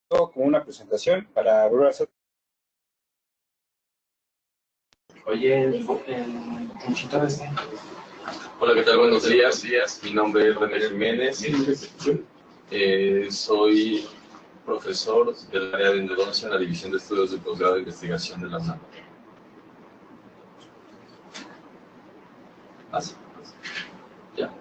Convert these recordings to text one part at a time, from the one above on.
como una presentación para volver a hacer. Oye, el consultor este. Hola, ¿qué tal? Buenos días. Mi nombre es René Jiménez. Soy profesor del área de endodoncia en la División de Estudios de Posgrado de Investigación de la UNAM. Así. Ya.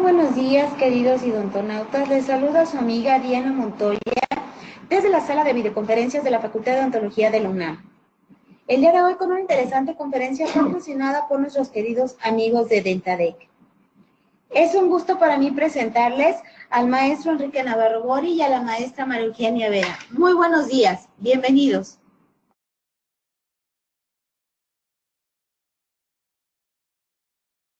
buenos días, queridos idontonautas. Les saluda su amiga Diana Montoya desde la sala de videoconferencias de la Facultad de Odontología de la UNAM. El día de hoy con una interesante conferencia proporcionada por nuestros queridos amigos de Dentadec. Es un gusto para mí presentarles al maestro Enrique Navarro Bori y a la maestra María Eugenia Vera. Muy buenos días, bienvenidos.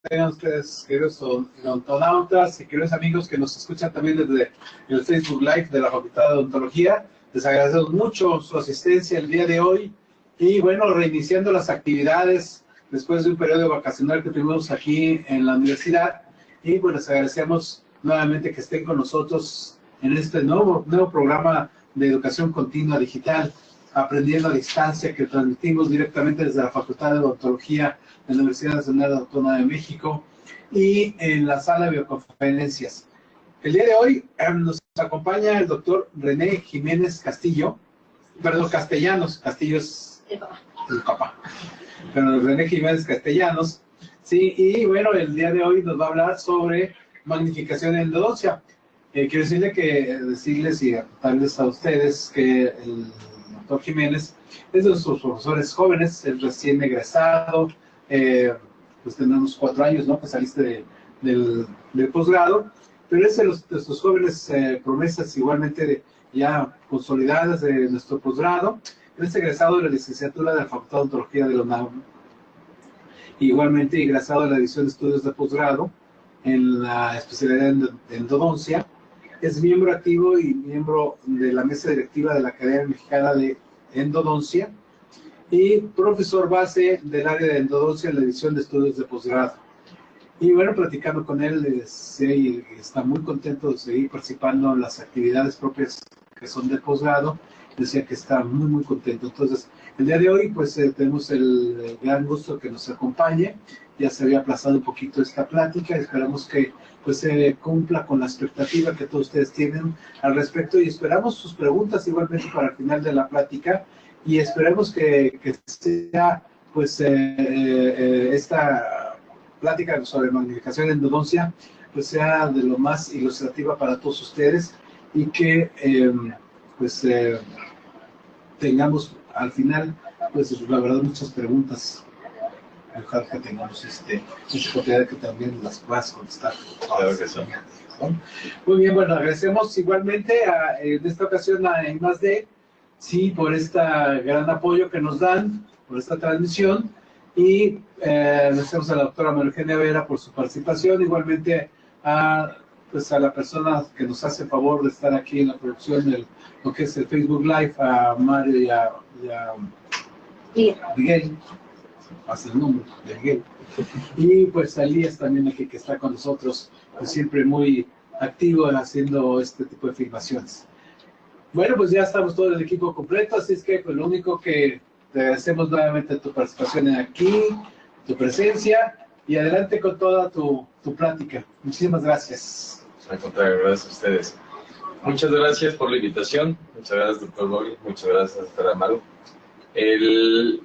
Tengan ustedes, queridos odontonautas y queridos amigos que nos escuchan también desde el Facebook Live de la Facultad de Odontología. Les agradecemos mucho su asistencia el día de hoy y bueno, reiniciando las actividades después de un periodo vacacional que tuvimos aquí en la universidad y pues les agradecemos nuevamente que estén con nosotros en este nuevo programa de educación continua digital, aprendiendo a distancia, que transmitimos directamente desde la Facultad de Odontología de la Universidad Nacional Autónoma de México y en la sala de videoconferencias. El día de hoy nos acompaña el doctor René Jiménez Castellanos. Castillo es el papá. Pero René Jiménez Castellanos, sí, y bueno, el día de hoy nos va a hablar sobre magnificación en endodoncia. Quiero decirles y contarles a ustedes que el doctor Jiménez es de nuestros profesores jóvenes, es recién egresado, pues tenemos 4 años, ¿no?, que saliste del posgrado, pero es de estos jóvenes promesas igualmente ya consolidadas de nuestro posgrado. Él es egresado de la licenciatura de la Facultad de Odontología de la UNAM, igualmente egresado de la división de estudios de posgrado en la especialidad de endodoncia. Es miembro activo y miembro de la mesa directiva de la Academia Mexicana de Endodoncia y profesor base del área de endodoncia en la división de estudios de posgrado. Y bueno, platicando con él, está muy contento de seguir participando en las actividades propias que son de posgrado. Decía que está muy contento. Entonces, el día de hoy, pues tenemos el gran gusto que nos acompañe. Ya se había aplazado un poquito esta plática. Esperamos que pues se cumpla con la expectativa que todos ustedes tienen al respecto y esperamos sus preguntas igualmente para el final de la plática y esperemos que sea pues esta plática sobre magnificación en endodoncia pues sea de lo más ilustrativa para todos ustedes y que tengamos al final pues la verdad muchas preguntas. Ojalá que tengamos mucha oportunidad de que también las puedas contestar. Claro que sí. Muy bien, bueno, agradecemos igualmente en esta ocasión a I+D, sí, por este gran apoyo que nos dan, por esta transmisión, y agradecemos a la doctora María Eugenia Vera por su participación, igualmente pues a la persona que nos hace el favor de estar aquí en la producción de lo que es el Facebook Live, a Mario y a Miguel. Hace el nombre de Miguel. Y pues a Elías también aquí que está con nosotros, pues siempre muy activo haciendo este tipo de filmaciones. Bueno, pues ya estamos todo el equipo completo, así es que pues lo único que te agradecemos nuevamente tu participación aquí, tu presencia y adelante con toda tu plática. Muchísimas gracias. Al contrario, gracias a ustedes. Muchas gracias por la invitación, muchas gracias doctor Bori, muchas gracias doctora Amaru.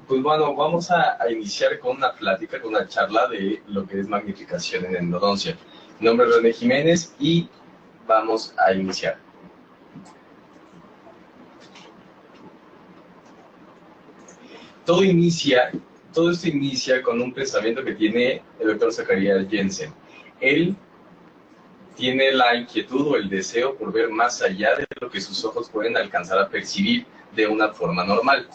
Pues bueno, vamos a iniciar con una plática, con una charla de lo que es magnificación en endodoncia. Mi nombre es René Jiménez y vamos a iniciar. Todo esto inicia con un pensamiento que tiene el doctor Zacharias Jensen. Él tiene la inquietud o el deseo por ver más allá de lo que sus ojos pueden alcanzar a percibir de una forma normal.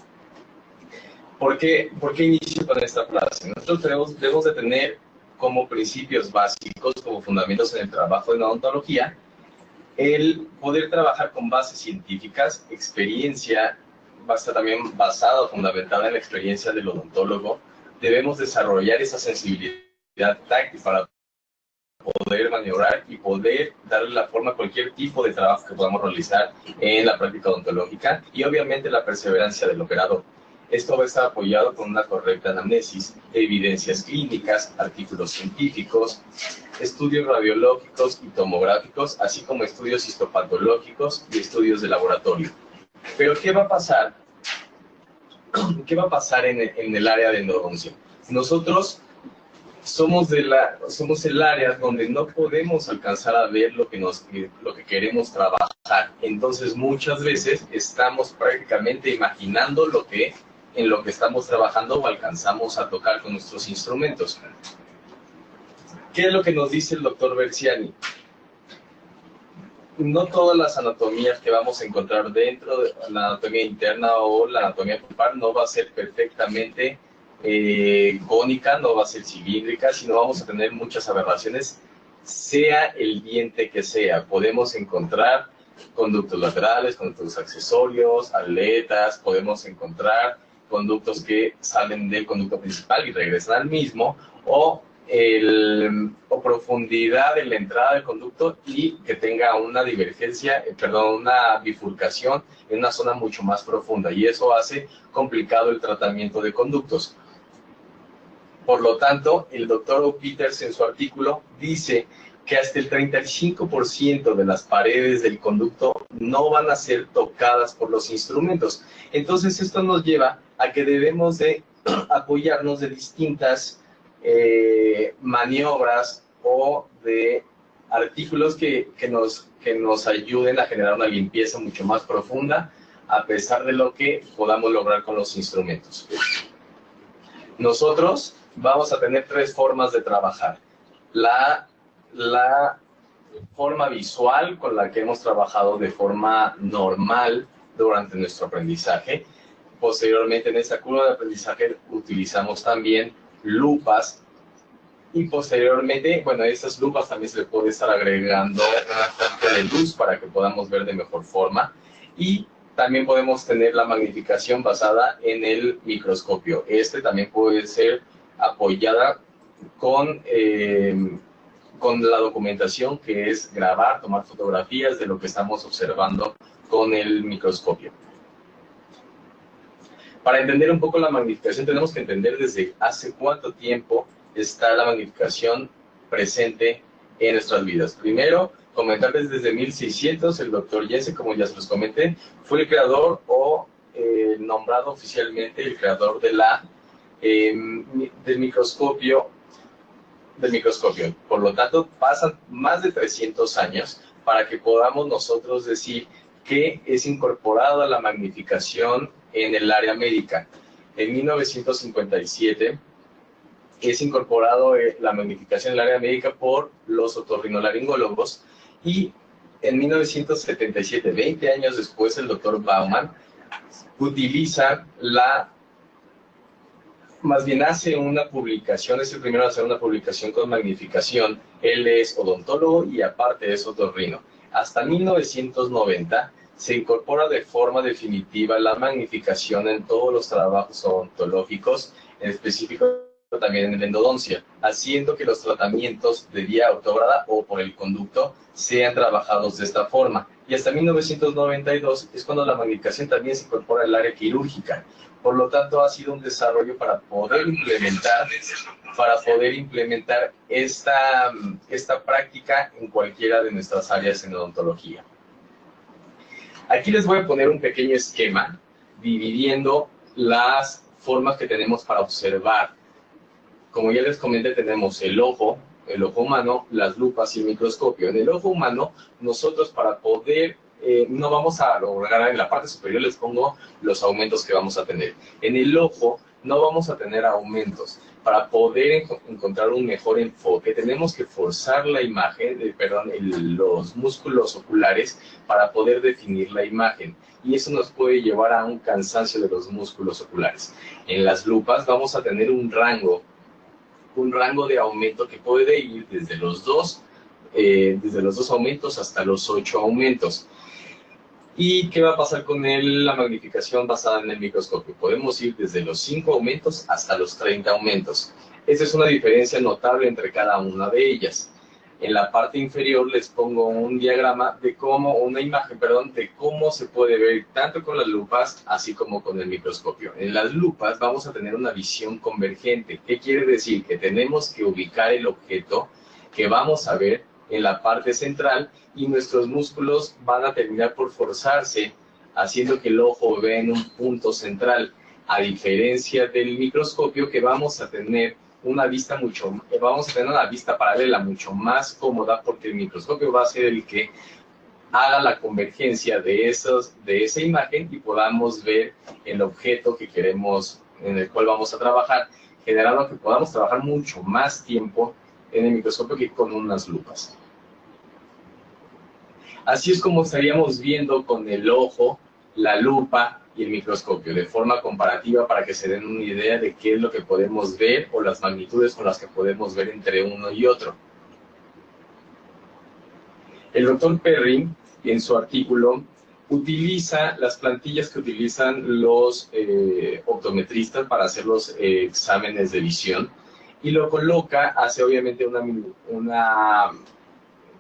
¿Por qué inicio con esta frase? Nosotros debemos de tener como principios básicos, como fundamentos en el trabajo de la odontología, el poder trabajar con bases científicas, experiencia, también basada o fundamentada en la experiencia del odontólogo. Debemos desarrollar esa sensibilidad táctil para poder maniobrar y poder darle la forma a cualquier tipo de trabajo que podamos realizar en la práctica odontológica y obviamente la perseverancia del operador. Esto va a estar apoyado con una correcta anamnesis, evidencias clínicas, artículos científicos, estudios radiológicos y tomográficos, así como estudios histopatológicos y estudios de laboratorio. Pero ¿qué va a pasar? ¿Qué va a pasar en el área de endodoncia? Nosotros somos el área donde no podemos alcanzar a ver lo que queremos trabajar. Entonces muchas veces estamos prácticamente imaginando en lo que estamos trabajando o alcanzamos a tocar con nuestros instrumentos. ¿Qué es lo que nos dice el doctor Berziani? No todas las anatomías que vamos a encontrar dentro de la anatomía interna o la anatomía pulpar no va a ser perfectamente cónica, no va a ser cilíndrica, sino vamos a tener muchas aberraciones, sea el diente que sea. Podemos encontrar conductos laterales, conductos accesorios, aletas, podemos encontrar conductos que salen del conducto principal y regresan al mismo, o profundidad en la entrada del conducto y que tenga una divergencia, una bifurcación en una zona mucho más profunda, y eso hace complicado el tratamiento de conductos. Por lo tanto, el doctor Peters en su artículo dice que hasta el 35% de las paredes del conducto no van a ser tocadas por los instrumentos. Entonces esto nos lleva a que debemos de apoyarnos de distintas maniobras o de artículos que nos ayuden a generar una limpieza mucho más profunda, a pesar de lo que podamos lograr con los instrumentos. Nosotros vamos a tener tres formas de trabajar. La forma visual, con la que hemos trabajado de forma normal durante nuestro aprendizaje. Posteriormente, en esta curva de aprendizaje utilizamos también lupas, y posteriormente, bueno, a estas lupas también se le puede estar agregando una fuente de luz para que podamos ver de mejor forma, y también podemos tener la magnificación basada en el microscopio. Este también puede ser apoyada con la documentación, que es grabar, tomar fotografías de lo que estamos observando con el microscopio. Para entender un poco la magnificación, tenemos que entender desde hace cuánto tiempo está la magnificación presente en nuestras vidas. Primero, comentarles desde 1600, el doctor Jensen, como ya se los comenté, fue el creador o nombrado oficialmente el creador de del microscopio. Por lo tanto, pasan más de 300 años para que podamos nosotros decir que es incorporada la magnificación en el área médica. En 1957 es incorporado la magnificación en el área médica por los otorrinolaringólogos, y en 1977, 20 años después, el doctor Baumann utiliza más bien hace una publicación, es el primero a hacer una publicación con magnificación. Él es odontólogo y aparte es otorrino. Hasta 1990 se incorpora de forma definitiva la magnificación en todos los trabajos odontológicos, en específico también en la endodoncia, haciendo que los tratamientos de vía autógrada o por el conducto sean trabajados de esta forma. Y hasta 1992 es cuando la magnificación también se incorpora al área quirúrgica. Por lo tanto, ha sido un desarrollo para poder implementar esta práctica en cualquiera de nuestras áreas en odontología. Aquí les voy a poner un pequeño esquema dividiendo las formas que tenemos para observar. Como ya les comenté, tenemos el ojo humano, las lupas y el microscopio. En el ojo humano, nosotros para poder, no vamos a lograr, en la parte superior les pongo los aumentos que vamos a tener. En el ojo no vamos a tener aumentos. Para poder encontrar un mejor enfoque, tenemos que forzar la imagen, los músculos oculares para poder definir la imagen. Y eso nos puede llevar a un cansancio de los músculos oculares. En las lupas vamos a tener un rango de aumento que puede ir desde los dos aumentos hasta los 8 aumentos. ¿Y qué va a pasar con la magnificación basada en el microscopio? Podemos ir desde los 5 aumentos hasta los 30 aumentos. Esa es una diferencia notable entre cada una de ellas. En la parte inferior les pongo un diagrama de una imagen de cómo se puede ver tanto con las lupas así como con el microscopio. En las lupas vamos a tener una visión convergente. ¿Qué quiere decir? Que tenemos que ubicar el objeto que vamos a ver en la parte central y nuestros músculos van a terminar por forzarse, haciendo que el ojo vea en un punto central, a diferencia del microscopio que vamos a tener una vista vamos a tener una vista paralela mucho más cómoda, porque el microscopio va a ser el que haga la convergencia de esa imagen y podamos ver el objeto que queremos, en el cual vamos a trabajar, generando que podamos trabajar mucho más tiempo en el microscopio que con unas lupas. Así es como estaríamos viendo con el ojo, la lupa y el microscopio, de forma comparativa, para que se den una idea de qué es lo que podemos ver o las magnitudes con las que podemos ver entre uno y otro. El doctor Perry, en su artículo, utiliza las plantillas que utilizan los optometristas para hacer los exámenes de visión y lo coloca, hace obviamente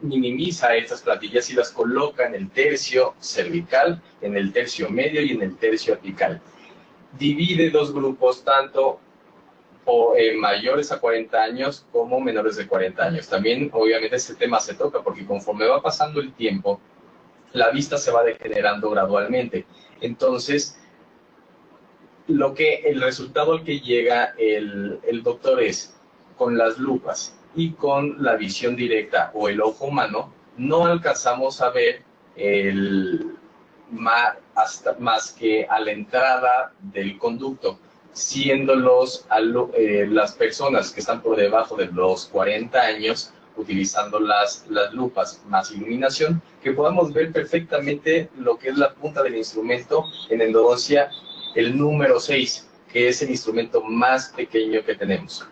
minimiza estas plantillas y las coloca en el tercio cervical, en el tercio medio y en el tercio apical. Divide dos grupos, tanto mayores a 40 años como menores de 40 años. También, obviamente, este tema se toca porque conforme va pasando el tiempo, la vista se va degenerando gradualmente. Entonces, el resultado al que llega el doctor es, con las lupas y con la visión directa o el ojo humano, no alcanzamos a ver más que a la entrada del conducto, siendo las personas que están por debajo de los 40 años, utilizando las lupas más iluminación, que podamos ver perfectamente lo que es la punta del instrumento en endodoncia, el número 6, que es el instrumento más pequeño que tenemos.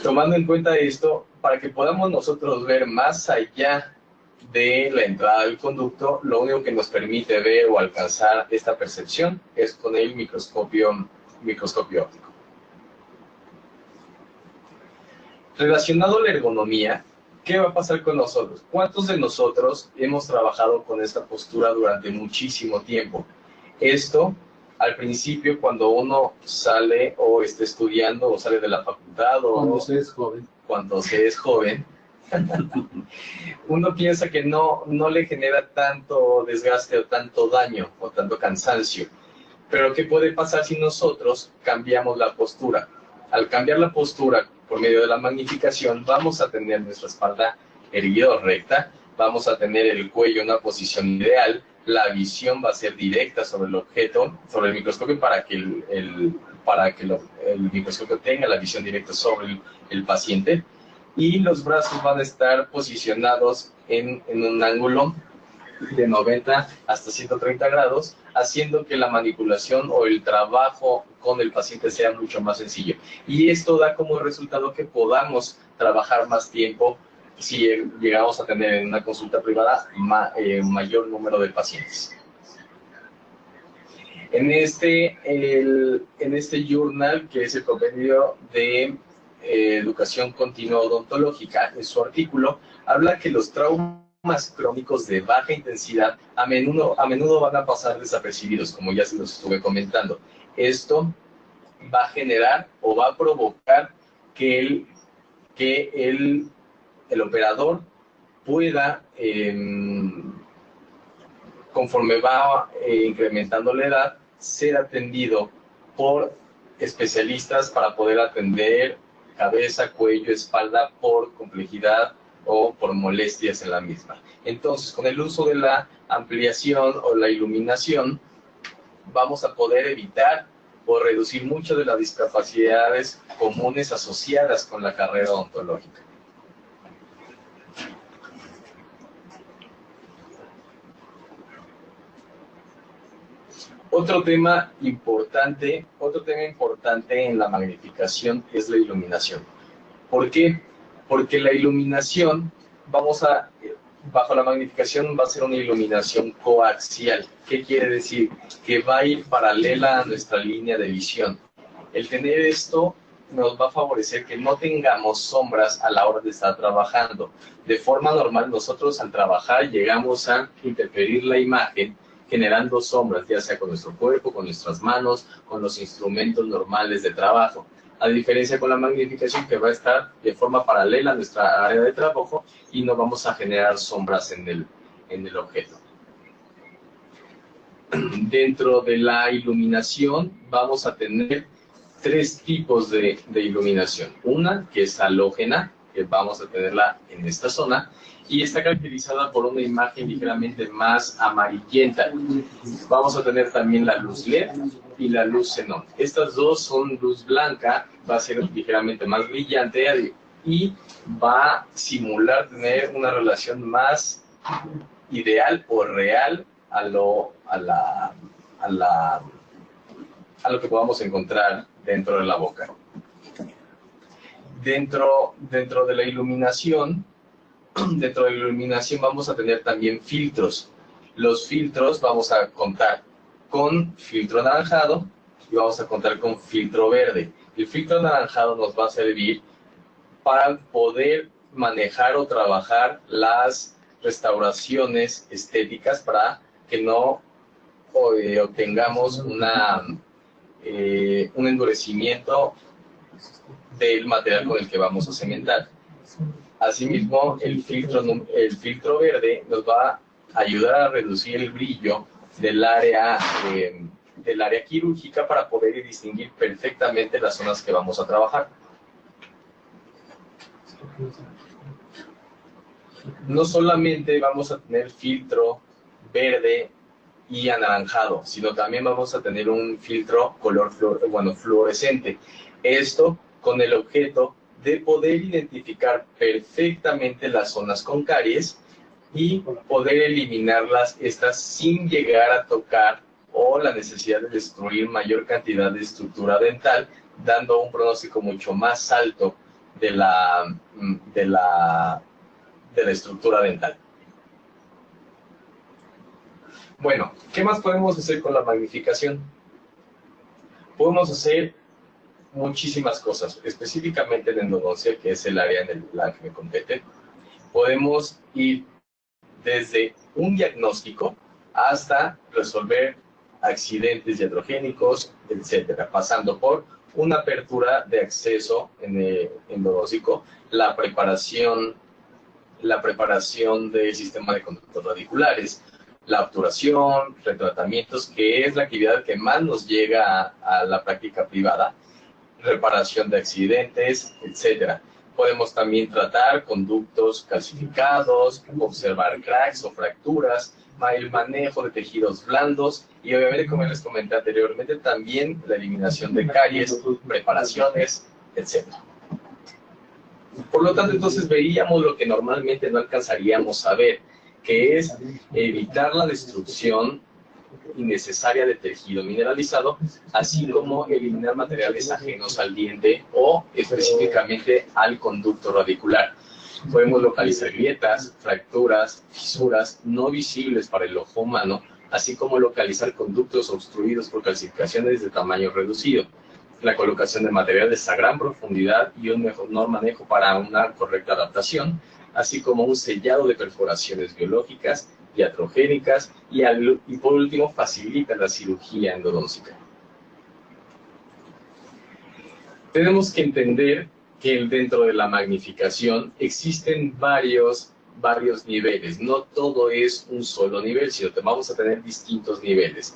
Tomando en cuenta esto, para que podamos nosotros ver más allá de la entrada del conducto, lo único que nos permite ver o alcanzar esta percepción es con el microscopio óptico. Relacionado a la ergonomía, ¿qué va a pasar con nosotros? ¿Cuántos de nosotros hemos trabajado con esta postura durante muchísimo tiempo? Esto, al principio, cuando uno sale o está estudiando o sale de la facultad o cuando se es joven. Cuando se es joven, uno piensa que no le genera tanto desgaste o tanto daño o tanto cansancio. Pero ¿qué puede pasar si nosotros cambiamos la postura? Al cambiar la postura por medio de la magnificación, vamos a tener nuestra espalda erguida o recta, vamos a tener el cuello en una posición ideal, la visión va a ser directa sobre el objeto, sobre el microscopio, para que el microscopio tenga la visión directa sobre el paciente, y los brazos van a estar posicionados en un ángulo de 90 hasta 130 grados, haciendo que la manipulación o el trabajo con el paciente sea mucho más sencillo. Y esto da como resultado que podamos trabajar más tiempo si llegamos a tener en una consulta privada mayor número de pacientes. En este journal, que es el compendio de educación continua odontológica, en su artículo habla que los traumas crónicos de baja intensidad a menudo van a pasar desapercibidos, como ya se los estuve comentando. Esto va a generar o va a provocar que el operador pueda, conforme va incrementando la edad, ser atendido por especialistas para poder atender cabeza, cuello, espalda, por complejidad o por molestias en la misma. Entonces, con el uso de la ampliación o la iluminación, vamos a poder evitar o reducir muchas de las discapacidades comunes asociadas con la carrera odontológica. Otro tema importante en la magnificación es la iluminación. ¿Por qué? Porque la iluminación, bajo la magnificación va a ser una iluminación coaxial. ¿Qué quiere decir? Que va a ir paralela a nuestra línea de visión. El tener esto nos va a favorecer que no tengamos sombras a la hora de estar trabajando. De forma normal, nosotros al trabajar llegamos a interferir la imagen generando sombras, ya sea con nuestro cuerpo, con nuestras manos, con los instrumentos normales de trabajo. A diferencia con la magnificación, que va a estar de forma paralela a nuestra área de trabajo y no vamos a generar sombras en el objeto. Dentro de la iluminación vamos a tener tres tipos de iluminación. Una que es halógena, que vamos a tenerla en esta zona, y está caracterizada por una imagen ligeramente más amarillenta. Vamos a tener también la luz LED y la luz xenón. Estas dos son luz blanca, va a ser ligeramente más brillante y va a simular tener una relación más ideal o real a lo que podamos encontrar dentro de la boca. Dentro de la iluminación, vamos a tener también filtros. Los filtros vamos a contar con filtro anaranjado y vamos a contar con filtro verde. El filtro anaranjado nos va a servir para poder manejar o trabajar las restauraciones estéticas para que no obtengamos un endurecimiento del material con el que vamos a cementar. Asimismo, el filtro verde nos va a ayudar a reducir el brillo del área quirúrgica para poder distinguir perfectamente las zonas que vamos a trabajar. No solamente vamos a tener filtro verde y anaranjado, sino también vamos a tener un filtro color fluorescente. Esto con el objeto de poder identificar perfectamente las zonas con caries y poder eliminarlas estas sin llegar a tocar o la necesidad de destruir mayor cantidad de estructura dental, dando un pronóstico mucho más alto de la estructura dental. Bueno, ¿qué más podemos hacer con la magnificación? Podemos hacer muchísimas cosas, específicamente en endodoncia, que es el área en la que me compete. Podemos ir desde un diagnóstico hasta resolver accidentes iatrogénicos, etcétera, pasando por una apertura de acceso en el endodóntico, la preparación del sistema de conductos radiculares, la obturación, retratamientos, que es la actividad que más nos llega a la práctica privada, reparación de accidentes, etcétera. Podemos también tratar conductos calcificados, observar cracks o fracturas, el manejo de tejidos blandos y obviamente, como les comenté anteriormente, también la eliminación de caries, preparaciones, etcétera. Por lo tanto, entonces veríamos lo que normalmente no alcanzaríamos a ver, que es evitar la destrucción innecesaria de tejido mineralizado, así como eliminar materiales ajenos al diente o específicamente al conducto radicular. Podemos localizar grietas, fracturas, fisuras no visibles para el ojo humano, así como localizar conductos obstruidos por calcificaciones de tamaño reducido. La colocación de materiales a gran profundidad y un mejor manejo para una correcta adaptación, así como un sellado de perforaciones biológicas, iatrogénicas y por último facilita la cirugía endodóntica. Tenemos que entender que dentro de la magnificación existen varios niveles, no todo es un solo nivel, sino que vamos a tener distintos niveles.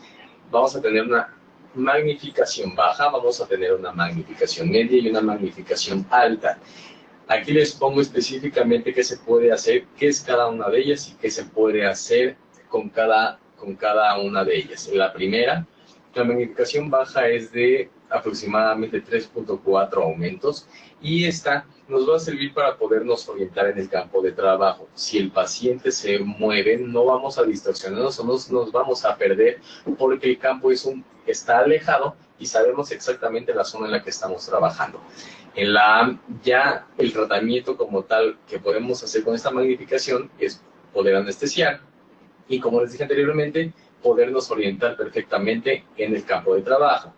Vamos a tener una magnificación baja, vamos a tener una magnificación media y una magnificación alta. Aquí les pongo específicamente qué se puede hacer, qué es cada una de ellas y qué se puede hacer con cada una de ellas. La primera, la magnificación baja es de aproximadamente 3.4 aumentos y esta nos va a servir para podernos orientar en el campo de trabajo. Si el paciente se mueve, no vamos a distorsionarnos o nos vamos a perder porque el campo está alejado y sabemos exactamente la zona en la que estamos trabajando. Ya el tratamiento como tal que podemos hacer con esta magnificación es poder anestesiar y, como les dije anteriormente, podernos orientar perfectamente en el campo de trabajo.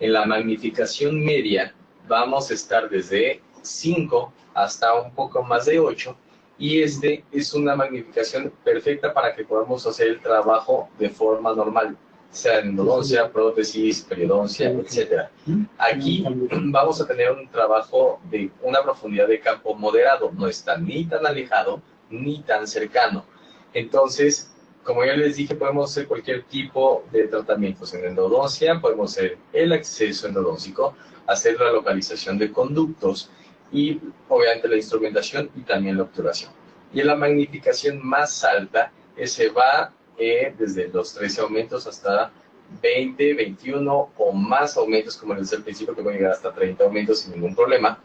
En la magnificación media vamos a estar desde 5 hasta un poco más de 8 y es una magnificación perfecta para que podamos hacer el trabajo de forma normal, sea endodoncia, prótesis, periodoncia, etc. Aquí vamos a tener un trabajo de una profundidad de campo moderado, no está ni tan alejado ni tan cercano. Entonces, Como ya les dije, podemos hacer cualquier tipo de tratamientos en endodoncia, podemos hacer el acceso endodóncico, hacer la localización de conductos y obviamente la instrumentación y también la obturación. Y en la magnificación más alta, se va desde los 13 aumentos hasta 20, 21 o más aumentos, como les decía al principio, que pueden llegar hasta 30 aumentos sin ningún problema.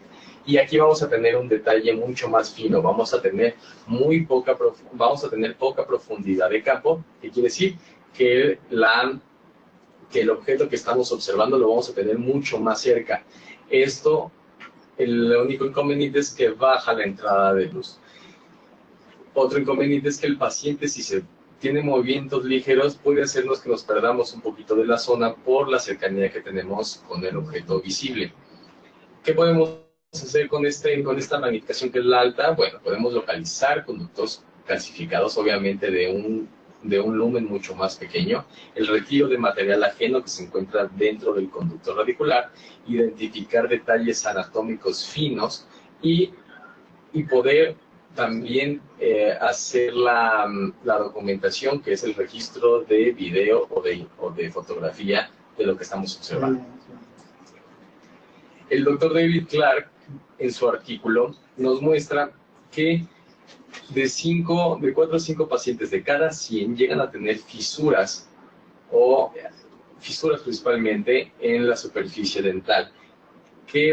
Y aquí vamos a tener un detalle mucho más fino, vamos a tener poca profundidad de campo, que quiere decir que el objeto que estamos observando lo vamos a tener mucho más cerca. Esto, el único inconveniente es que baja la entrada de luz. Otro inconveniente es que el paciente, si se tiene movimientos ligeros, puede hacernos que nos perdamos un poquito de la zona por la cercanía que tenemos con el objeto visible. ¿Qué podemos hacer con esta magnificación que es la alta? Bueno, podemos localizar conductos calcificados, obviamente de un lumen mucho más pequeño, el retiro de material ajeno que se encuentra dentro del conducto radicular, identificar detalles anatómicos finos y poder también hacer la documentación, que es el registro de video o de fotografía de lo que estamos observando. El doctor David Clark, en su artículo, nos muestra que de 4 a 5 pacientes de cada 100 llegan a tener fisuras, o fisuras principalmente en la superficie dental.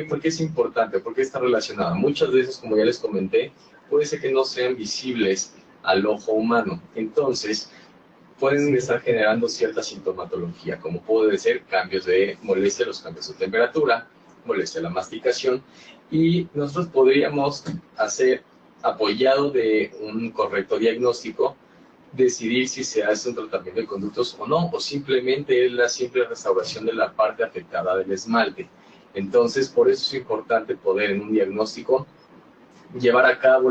¿Por qué es importante? ¿Por qué está relacionada? Muchas veces, como ya les comenté, puede ser que no sean visibles al ojo humano. Entonces, pueden estar generando cierta sintomatología, como puede ser cambios de molestia, los cambios de temperatura, molestia la masticación, y nosotros podríamos hacer, apoyado de un correcto diagnóstico, decidir si se hace un tratamiento de conductos o no, o simplemente es la simple restauración de la parte afectada del esmalte. Entonces, por eso es importante poder en un diagnóstico llevar a cabo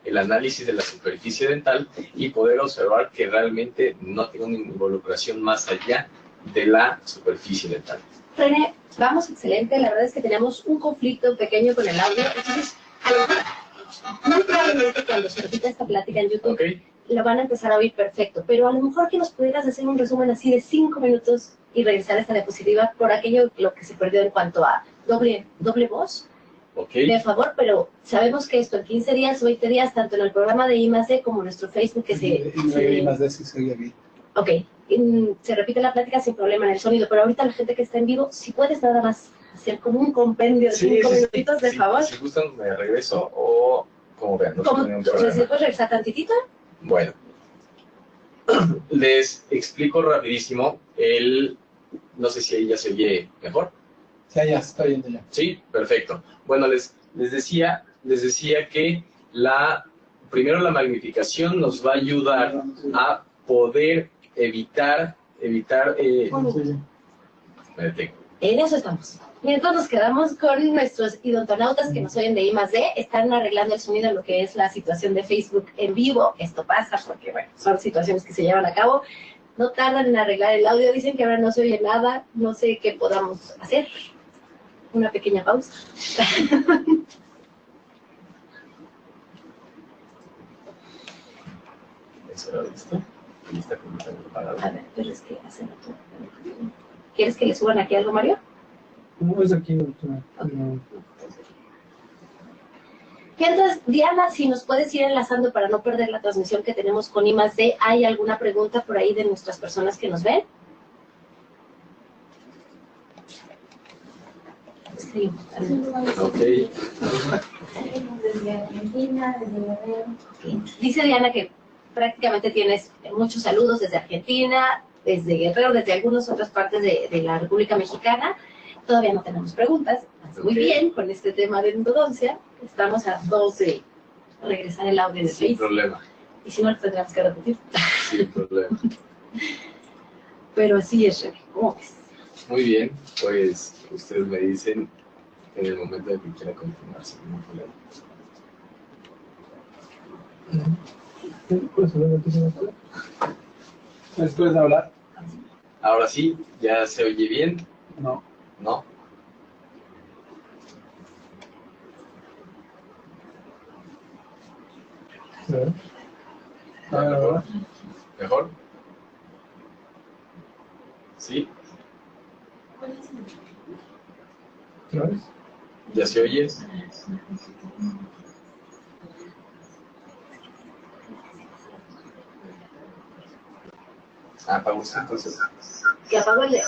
el análisis de la superficie dental y poder observar que realmente no tiene una involucración más allá de la superficie dental. René, vamos excelente. La verdad es que tenemos un conflicto pequeño con el audio. Entonces, a lo mejor, muy probablemente cuando se repita esta plática en YouTube, la van a empezar a oír perfecto. Pero a lo mejor que nos pudieras hacer un resumen así de 5 minutos y regresar a esta diapositiva por aquello lo que se perdió en cuanto a doble voz. De favor, pero sabemos que esto en 15 días o 20 días, tanto en el programa de I+D como en nuestro Facebook, que I+D sí se oye bien. Ok, se repite la plática sin problema en el sonido, pero ahorita la gente que está en vivo, si puedes nada más hacer como un compendio de 5 minutitos, de favor. Si gustan, me regreso o como vean. No ¿Cómo? ¿Puedes regresar tantitito? Bueno, les explico rapidísimo. No sé si ahí ya se oye mejor. Sí, ya está oyendo ya. Sí, perfecto. Bueno, les decía que primero la magnificación nos va a ayudar a poder evitar En eso estamos. Mientras nos quedamos con nuestros idontonautas que nos oyen de I+D, están arreglando el sonido en lo que es la situación de Facebook en vivo. Esto pasa porque, bueno, son situaciones que se llevan a cabo. No tardan en arreglar el audio, dicen que ahora no se oye nada, no sé qué podamos hacer. Una pequeña pausa. ¿Eso era listo? A ver, pero es que hacen otro. ¿Quieres que le suban aquí algo, Mario? No, es aquí. Mientras, Diana, si nos puedes ir enlazando para no perder la transmisión que tenemos con I+D, ¿hay alguna pregunta por ahí de nuestras personas que nos ven? Sí. Ok. Desde Argentina, desde Guerrero. Dice Diana que prácticamente tienes muchos saludos desde Argentina, desde Guerrero, desde algunas otras partes de la República Mexicana. Todavía no tenemos preguntas. Muy bien con este tema de endodoncia. Estamos a 2 de regresar el audio de Sin problema. Y si no, lo tendremos que repetir. Sin problema. Pero así es, René. ¿Cómo ves? Muy bien, pues ustedes me dicen en el momento en que quieran continuar sin ningún problema. ¿Después de hablar? Ahora sí, ¿ya se oye bien? No. ¿No? ¿Mejor? ¿Mejor? ¿Sí? ¿Otra vez? ¿Ya se oye? Apagó usted entonces. Que apaga el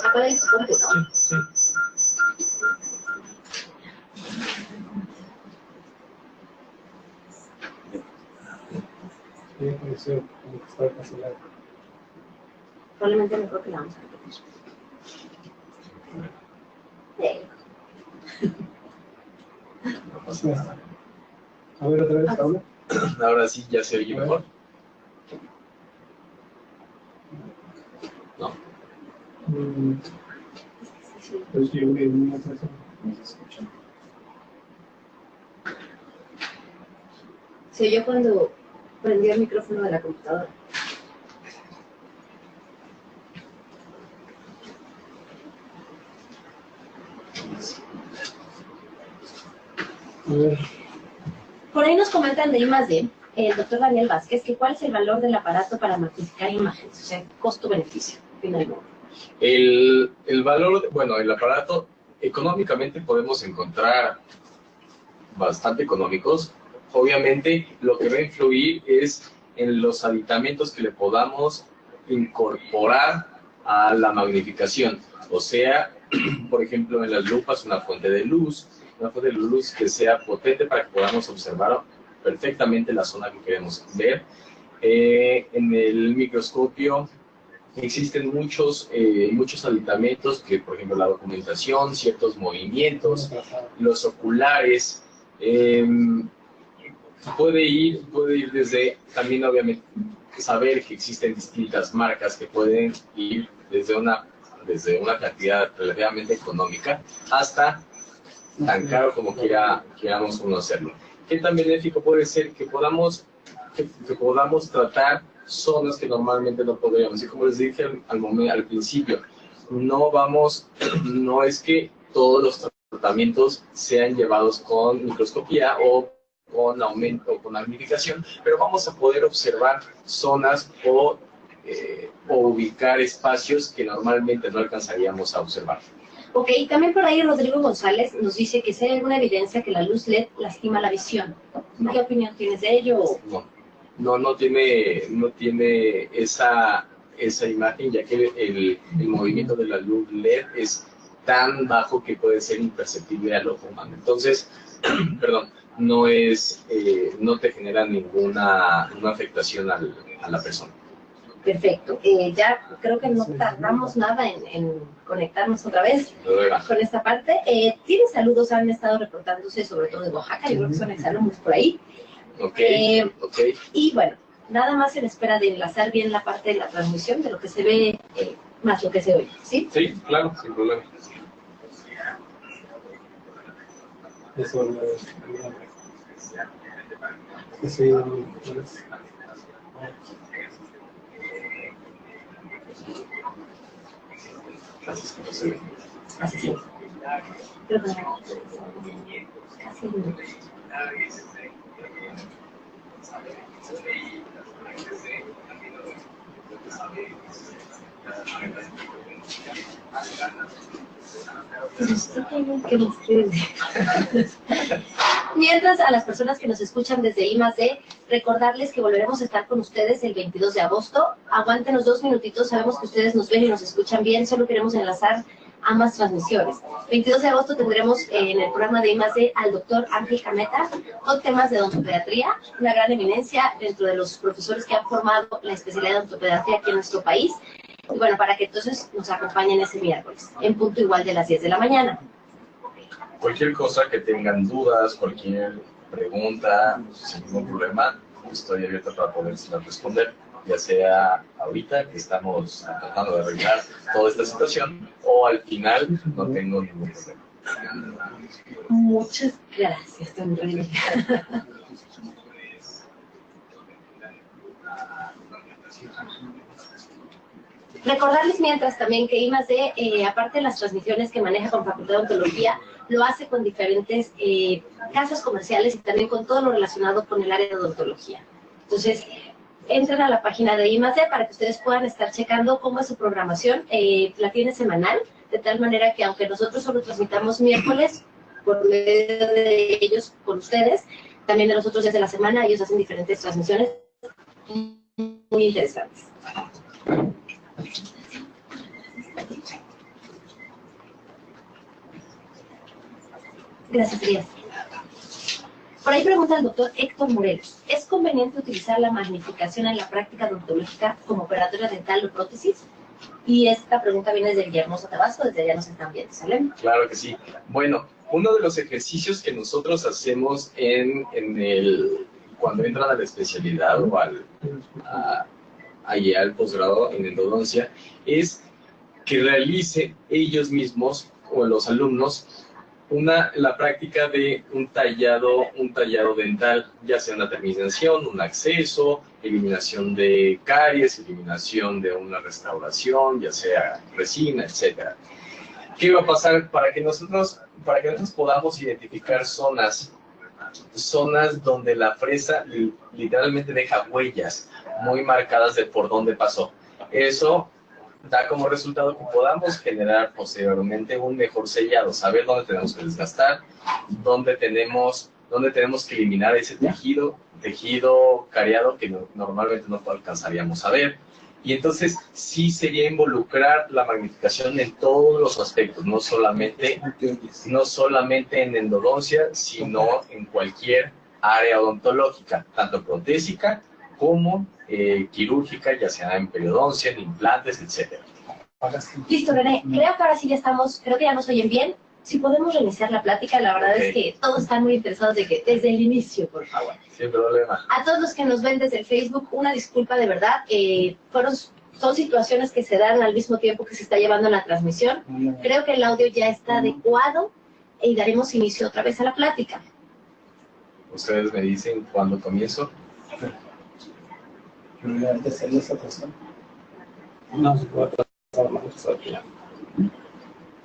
compu, ¿no? Sí. Sí, apareció como que estaba cancelado. Probablemente mejor que la vamos a repetir. No pasa nada. A ver, otra vez, Paula. Ahora sí ya se oye mejor. ¿No? Pues sí, una persona. No se escucha. Se oyó cuando prendió el micrófono de la computadora. A ver. Por ahí nos comentan de I+D, el doctor Daniel Vázquez, que cuál es el valor del aparato para magnificar imágenes, o sea, costo-beneficio, finalmente. El valor, bueno, el aparato, económicamente podemos encontrar bastante económicos. Obviamente, lo que va a influir es en los aditamentos que le podamos incorporar a la magnificación. O sea, por ejemplo, en las lupas, una fuente de luz que sea potente para que podamos observar perfectamente la zona que queremos ver. En el microscopio existen muchos aditamentos que, por ejemplo, la documentación, ciertos movimientos, los oculares, puede ir desde, también obviamente, saber que existen distintas marcas que pueden ir desde una cantidad relativamente económica hasta tan caro como queramos uno hacerlo. ¿Qué tan benéfico puede ser que podamos tratar zonas que normalmente no podríamos? Y como les dije al principio, no es que todos los tratamientos sean llevados con microscopía o con aumento, con magnificación, pero vamos a poder observar zonas o ubicar espacios que normalmente no alcanzaríamos a observar. Ok, también por ahí Rodrigo González nos dice que si hay alguna evidencia que la luz LED lastima la visión. No. ¿Qué opinión tienes de ello? No tiene esa imagen, ya que el movimiento de la luz LED es tan bajo que puede ser imperceptible al ojo humano. Entonces, perdón, no te genera ninguna afectación a la persona. Perfecto. Ya creo que no tardamos nada en conectarnos otra vez con esta parte. Tienen saludos, han estado reportándose sobre todo de Oaxaca, yo creo que son exalumnos por ahí. Okay. Y bueno, nada más en espera de enlazar bien la parte de la transmisión, de lo que se ve más lo que se oye, ¿sí? Sí, claro, sin problema. Eso sí, Gracias, que no se ve. Así. Creo que casi no. Mientras, a las personas que nos escuchan desde I+D, recordarles que volveremos a estar con ustedes el 22 de agosto. Aguántenos 2 minutitos, sabemos que ustedes nos ven y nos escuchan bien, solo queremos enlazar ambas transmisiones. 22 de agosto tendremos en el programa de I+D al doctor Ángel Cameta con temas de odontopediatría, una gran eminencia dentro de los profesores que han formado la especialidad de odontopediatría aquí en nuestro país. Y bueno, para que entonces nos acompañen ese miércoles, en punto igual de las 10 de la mañana. Cualquier cosa que tengan dudas, cualquier pregunta, sin ningún problema, estoy abierto para poder responder, ya sea ahorita que estamos tratando de arreglar toda esta situación o al final no tengo ningún problema. Muchas gracias, don René. Recordarles mientras también que I+D, aparte de las transmisiones que maneja con Facultad de Odontología, lo hace con diferentes casas comerciales y también con todo lo relacionado con el área de odontología. Entonces, entren a la página de I+D para que ustedes puedan estar checando cómo es su programación. La tiene semanal, de tal manera que aunque nosotros solo transmitamos miércoles, por medio de ellos con ustedes, también de los otros días de la semana, ellos hacen diferentes transmisiones muy interesantes. Gracias, Elías. Por ahí pregunta el doctor Héctor Morelos, ¿es conveniente utilizar la magnificación en la práctica odontológica como operadora dental o prótesis? Y esta pregunta viene desde Villahermosa, Tabasco, desde allá nos están viendo, ¿sale? Claro que sí. Bueno, uno de los ejercicios que nosotros hacemos cuando entran a la especialidad o al posgrado en endodoncia es que realicen ellos mismos o los alumnos la práctica de un tallado dental, ya sea una terminación, un acceso, eliminación de caries, eliminación de una restauración, ya sea resina, etcétera. ¿Qué va a pasar para que nosotros podamos identificar zonas donde la fresa literalmente deja huellas muy marcadas de por dónde pasó? Eso da como resultado que podamos generar posteriormente un mejor sellado, saber dónde tenemos que desgastar, dónde tenemos que eliminar ese tejido cariado que normalmente no alcanzaríamos a ver. Y entonces sí sería involucrar la magnificación en todos los aspectos, no solamente en endodoncia, sino en cualquier área odontológica, tanto protésica como quirúrgica, ya sea en periodoncia, en implantes, etc. Listo, René. Creo que ahora sí ya estamos, creo que ya nos oyen bien. Si podemos reiniciar la plática, la verdad es que todos están muy interesados desde el inicio, por favor. Sin problema. A todos los que nos ven desde el Facebook, una disculpa de verdad. Son situaciones que se dan al mismo tiempo que se está llevando la transmisión. Creo que el audio ya está adecuado y daremos inicio otra vez a la plática. Ustedes me dicen cuándo comienzo. No se puede pasar más ya.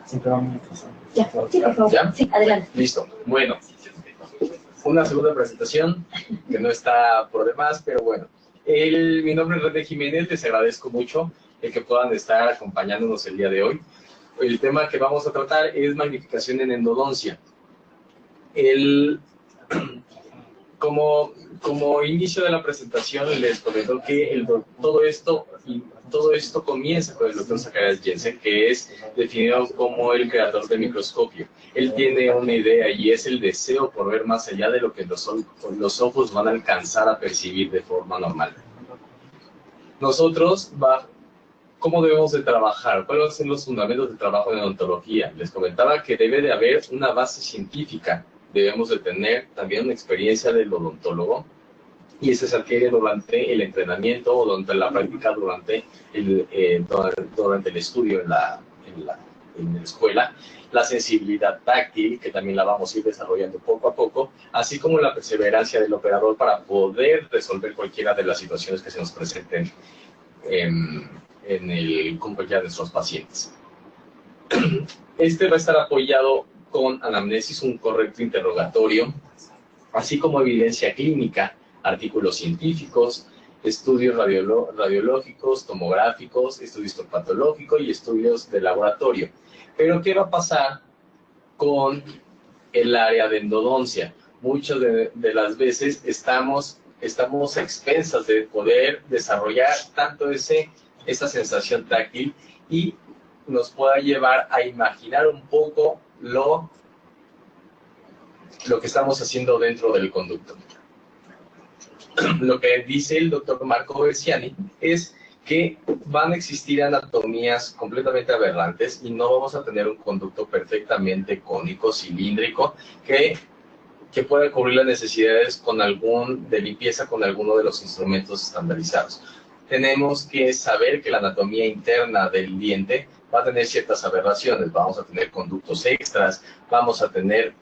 Siempre vamos a pasar. Ya, sí, por favor. ¿Ya? Sí, adelante. Listo. Bueno, una segunda presentación que no está por demás, pero bueno. Mi nombre es René Jiménez, les agradezco mucho el que puedan estar acompañándonos el día de hoy. El tema que vamos a tratar es magnificación en endodoncia. Como inicio de la presentación les comento que todo esto comienza con el doctor Zacharias Jensen, que es definido como el creador del microscopio. Él tiene una idea y es el deseo por ver más allá de lo que los ojos van a alcanzar a percibir de forma normal. Nosotros, ¿cómo debemos de trabajar? ¿Cuáles son los fundamentos del trabajo de odontología? Les comentaba que debe de haber una base científica. Debemos de tener también una experiencia del odontólogo y ese se adquiere durante el entrenamiento o durante la práctica, durante el estudio en la escuela, la sensibilidad táctil, que también la vamos a ir desarrollando poco a poco, así como la perseverancia del operador para poder resolver cualquiera de las situaciones que se nos presenten con cualquiera de nuestros pacientes. Este va a estar apoyado con anamnesis, un correcto interrogatorio, así como evidencia clínica, artículos científicos, estudios radiológicos, tomográficos, estudios histopatológicos y estudios de laboratorio. Pero, ¿qué va a pasar con el área de endodoncia? Muchas de las veces estamos a expensas de poder desarrollar tanto esta sensación táctil y nos pueda llevar a imaginar un poco lo que estamos haciendo dentro del conducto. Lo que dice el doctor Marco Versiani es que van a existir anatomías completamente aberrantes y no vamos a tener un conducto perfectamente cónico, cilíndrico, que pueda cubrir las necesidades de limpieza con alguno de los instrumentos estandarizados. Tenemos que saber que la anatomía interna del diente va a tener ciertas aberraciones, vamos a tener conductos extras, vamos a tener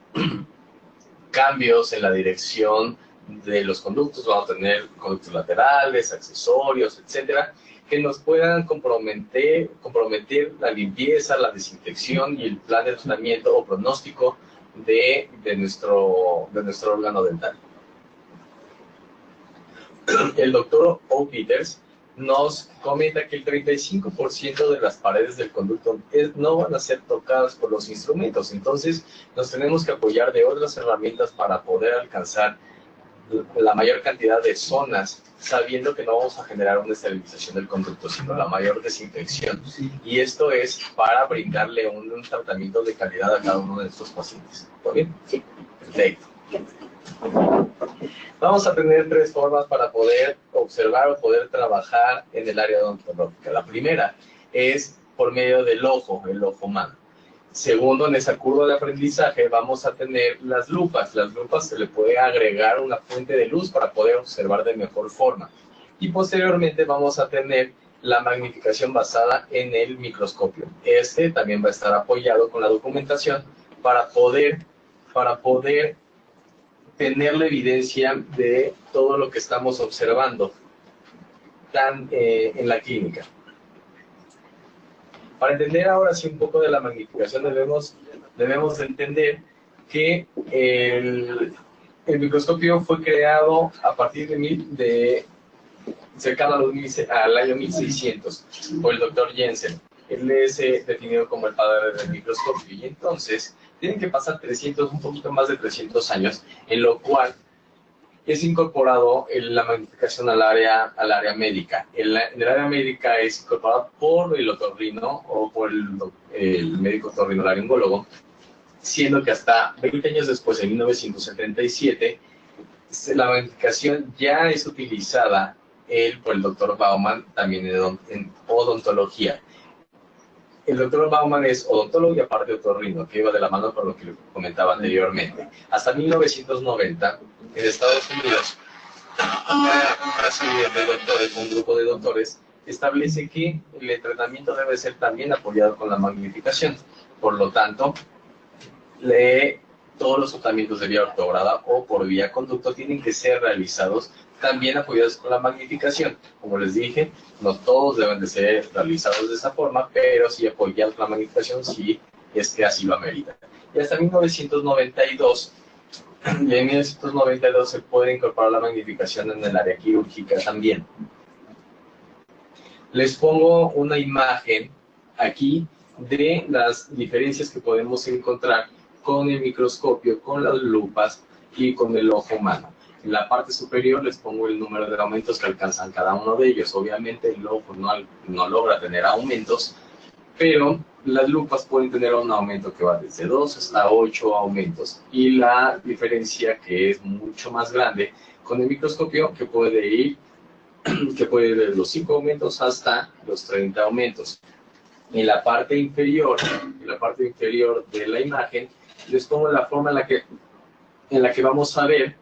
cambios en la dirección de los conductos, vamos a tener conductos laterales, accesorios, etcétera, que nos puedan comprometer la limpieza, la desinfección y el plan de tratamiento o pronóstico de nuestro órgano dental. el doctor O. Peters nos comenta que el 35% de las paredes del conducto no van a ser tocadas por los instrumentos. Entonces, nos tenemos que apoyar de otras herramientas para poder alcanzar la mayor cantidad de zonas, sabiendo que no vamos a generar una esterilización del conducto, sino la mayor desinfección. Y esto es para brindarle un tratamiento de calidad a cada uno de estos pacientes. ¿Todo bien? Sí. Perfecto. Vamos a tener 3 formas para poder observar o poder trabajar en el área odontológica. La primera es por medio del ojo, el ojo humano. Segundo, en esa curva de aprendizaje vamos a tener las lupas. Las lupas se le puede agregar una fuente de luz para poder observar de mejor forma. Y posteriormente vamos a tener la magnificación basada en el microscopio. Este también va a estar apoyado con la documentación para poder tener la evidencia de todo lo que estamos observando en la clínica. Para entender ahora sí un poco de la magnificación debemos entender que el microscopio fue creado a partir de cercano al año 1600 por el doctor Jensen. Él es definido como el padre del microscopio, y entonces tienen que pasar un poquito más de 300 años, en lo cual es incorporado la magnificación al área médica. En el área médica es incorporada por el otorrino o por el médico otorrinolaringólogo, siendo que hasta 20 años después, en 1977, la magnificación ya es utilizada por el doctor Baumann, también en odontología. El doctor Baumann es odontólogo y aparte otorrino, que iba de la mano con lo que le comentaba anteriormente. Hasta 1990, en Estados Unidos, un grupo de doctores establece que el entrenamiento debe ser también apoyado con la magnificación. Por lo tanto, todos los tratamientos de vía ortograda o por vía conducto tienen que ser realizados también apoyados con la magnificación. Como les dije, no todos deben de ser realizados de esa forma, pero sí apoyados con la magnificación si es que así lo amerita. Y hasta 1992, en 1992 se puede incorporar la magnificación en el área quirúrgica también. Les pongo una imagen aquí de las diferencias que podemos encontrar con el microscopio, con las lupas y con el ojo humano. En la parte superior les pongo el número de aumentos que alcanzan cada uno de ellos. Obviamente el ojo no logra tener aumentos, pero las lupas pueden tener un aumento que va desde 2 hasta 8 aumentos. Y la diferencia, que es mucho más grande con el microscopio, que puede ir de los 5 aumentos hasta los 30 aumentos. En la parte inferior de la imagen les pongo la forma en la que vamos a ver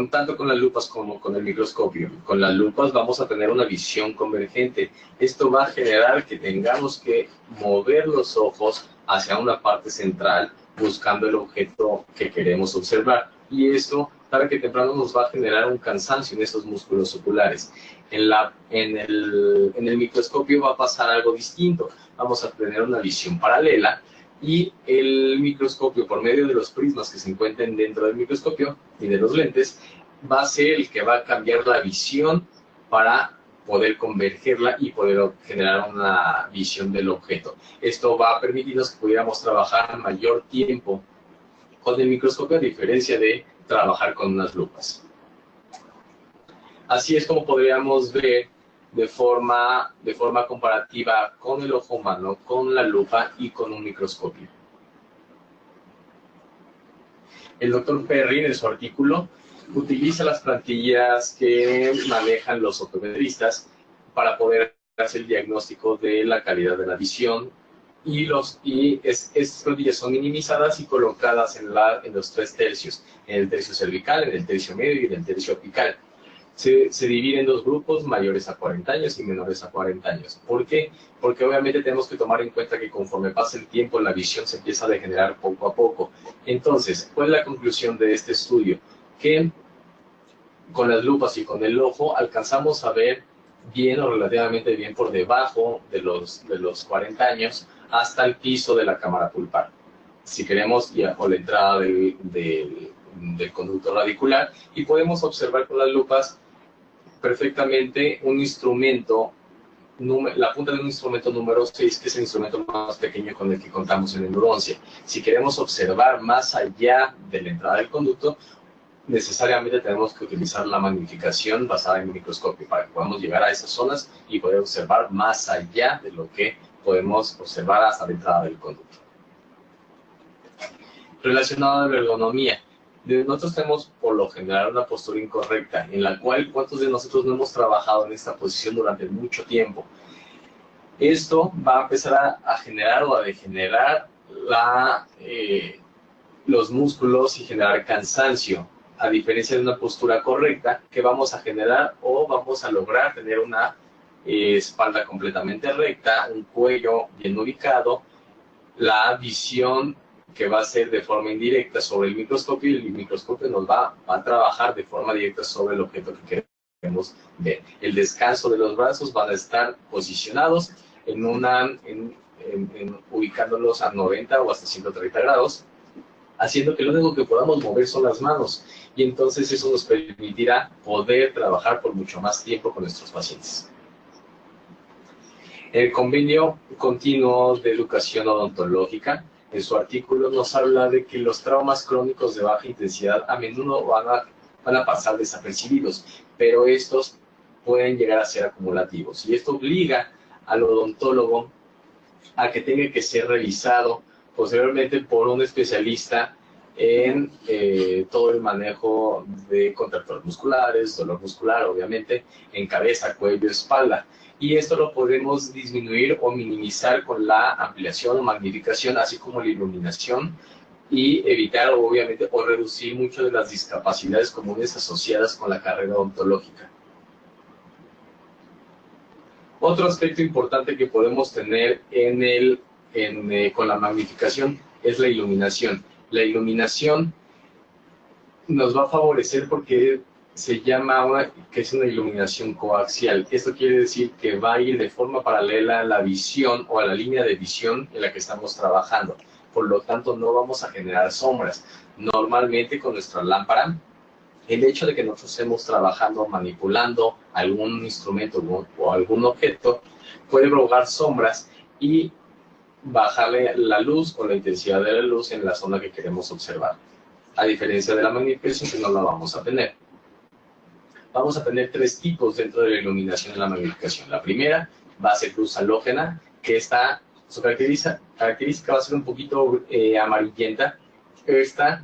tanto con las lupas como con el microscopio. Con las lupas vamos a tener una visión convergente. Esto va a generar que tengamos que mover los ojos hacia una parte central buscando el objeto que queremos observar. Y esto, tarde que temprano, nos va a generar un cansancio en estos músculos oculares. En el microscopio va a pasar algo distinto. Vamos a tener una visión paralela. Y el microscopio, por medio de los prismas que se encuentren dentro del microscopio y de los lentes, va a ser el que va a cambiar la visión para poder convergerla y poder generar una visión del objeto. Esto va a permitirnos que pudiéramos trabajar mayor tiempo con el microscopio, a diferencia de trabajar con unas lupas. Así es como podríamos ver de forma comparativa con el ojo humano, con la lupa y con un microscopio. El doctor Perrin, en su artículo, utiliza las plantillas que manejan los optometristas para poder hacer el diagnóstico de la calidad de la visión, y estas plantillas son minimizadas y colocadas en los 3 tercios, en el tercio cervical, en el tercio medio y en el tercio apical. Se divide en 2 grupos, mayores a 40 años y menores a 40 años. ¿Por qué? Porque obviamente tenemos que tomar en cuenta que conforme pasa el tiempo, la visión se empieza a degenerar poco a poco. Entonces, ¿cuál es la conclusión de este estudio? Que con las lupas y con el ojo alcanzamos a ver bien o relativamente bien por debajo de los 40 años hasta el piso de la cámara pulpar. Si queremos, o la entrada del conducto radicular, y podemos observar con las lupas perfectamente un instrumento, la punta de un instrumento número 6, que es el instrumento más pequeño con el que contamos en endodoncia. Si queremos observar más allá de la entrada del conducto, necesariamente tenemos que utilizar la magnificación basada en el microscopio para que podamos llegar a esas zonas y poder observar más allá de lo que podemos observar hasta la entrada del conducto. Relacionado a la ergonomía, nosotros tenemos por lo general una postura incorrecta, en la cual ¿cuántos de nosotros no hemos trabajado en esta posición durante mucho tiempo? Esto va a empezar a generar o a degenerar los músculos y generar cansancio, a diferencia de una postura correcta que vamos a generar o vamos a lograr tener una espalda completamente recta, un cuello bien ubicado, la visión que va a ser de forma indirecta sobre el microscopio, y el microscopio nos va a trabajar de forma directa sobre el objeto que queremos ver. El descanso de los brazos van a estar posicionados ubicándolos a 90 o hasta 130 grados, haciendo que lo único que podamos mover son las manos, y entonces eso nos permitirá poder trabajar por mucho más tiempo con nuestros pacientes. El Convenio Continuo de Educación Odontológica, en su artículo nos habla de que los traumas crónicos de baja intensidad a menudo van a pasar desapercibidos, pero estos pueden llegar a ser acumulativos, y esto obliga al odontólogo a que tenga que ser revisado posteriormente por un especialista en todo el manejo de contracturas musculares, dolor muscular, obviamente, en cabeza, cuello, espalda. Y esto lo podemos disminuir o minimizar con la ampliación o magnificación, así como la iluminación, y evitar, obviamente, o reducir mucho de las discapacidades comunes asociadas con la carrera odontológica. Otro aspecto importante que podemos tener con la magnificación es la iluminación. La iluminación nos va a favorecer porque se llama que es una iluminación coaxial. Esto quiere decir que va a ir de forma paralela a la visión o a la línea de visión en la que estamos trabajando. Por lo tanto, no vamos a generar sombras. Normalmente con nuestra lámpara, el hecho de que nosotros estemos trabajando, manipulando algún instrumento o algún objeto, puede provocar sombras y bajarle la luz o la intensidad de la luz en la zona que queremos observar. A diferencia de la magnificación, que no la vamos a tener. Vamos a tener tres tipos dentro de la iluminación en la magnificación. La primera va a ser luz halógena, que su característica va a ser un poquito amarillenta. Esta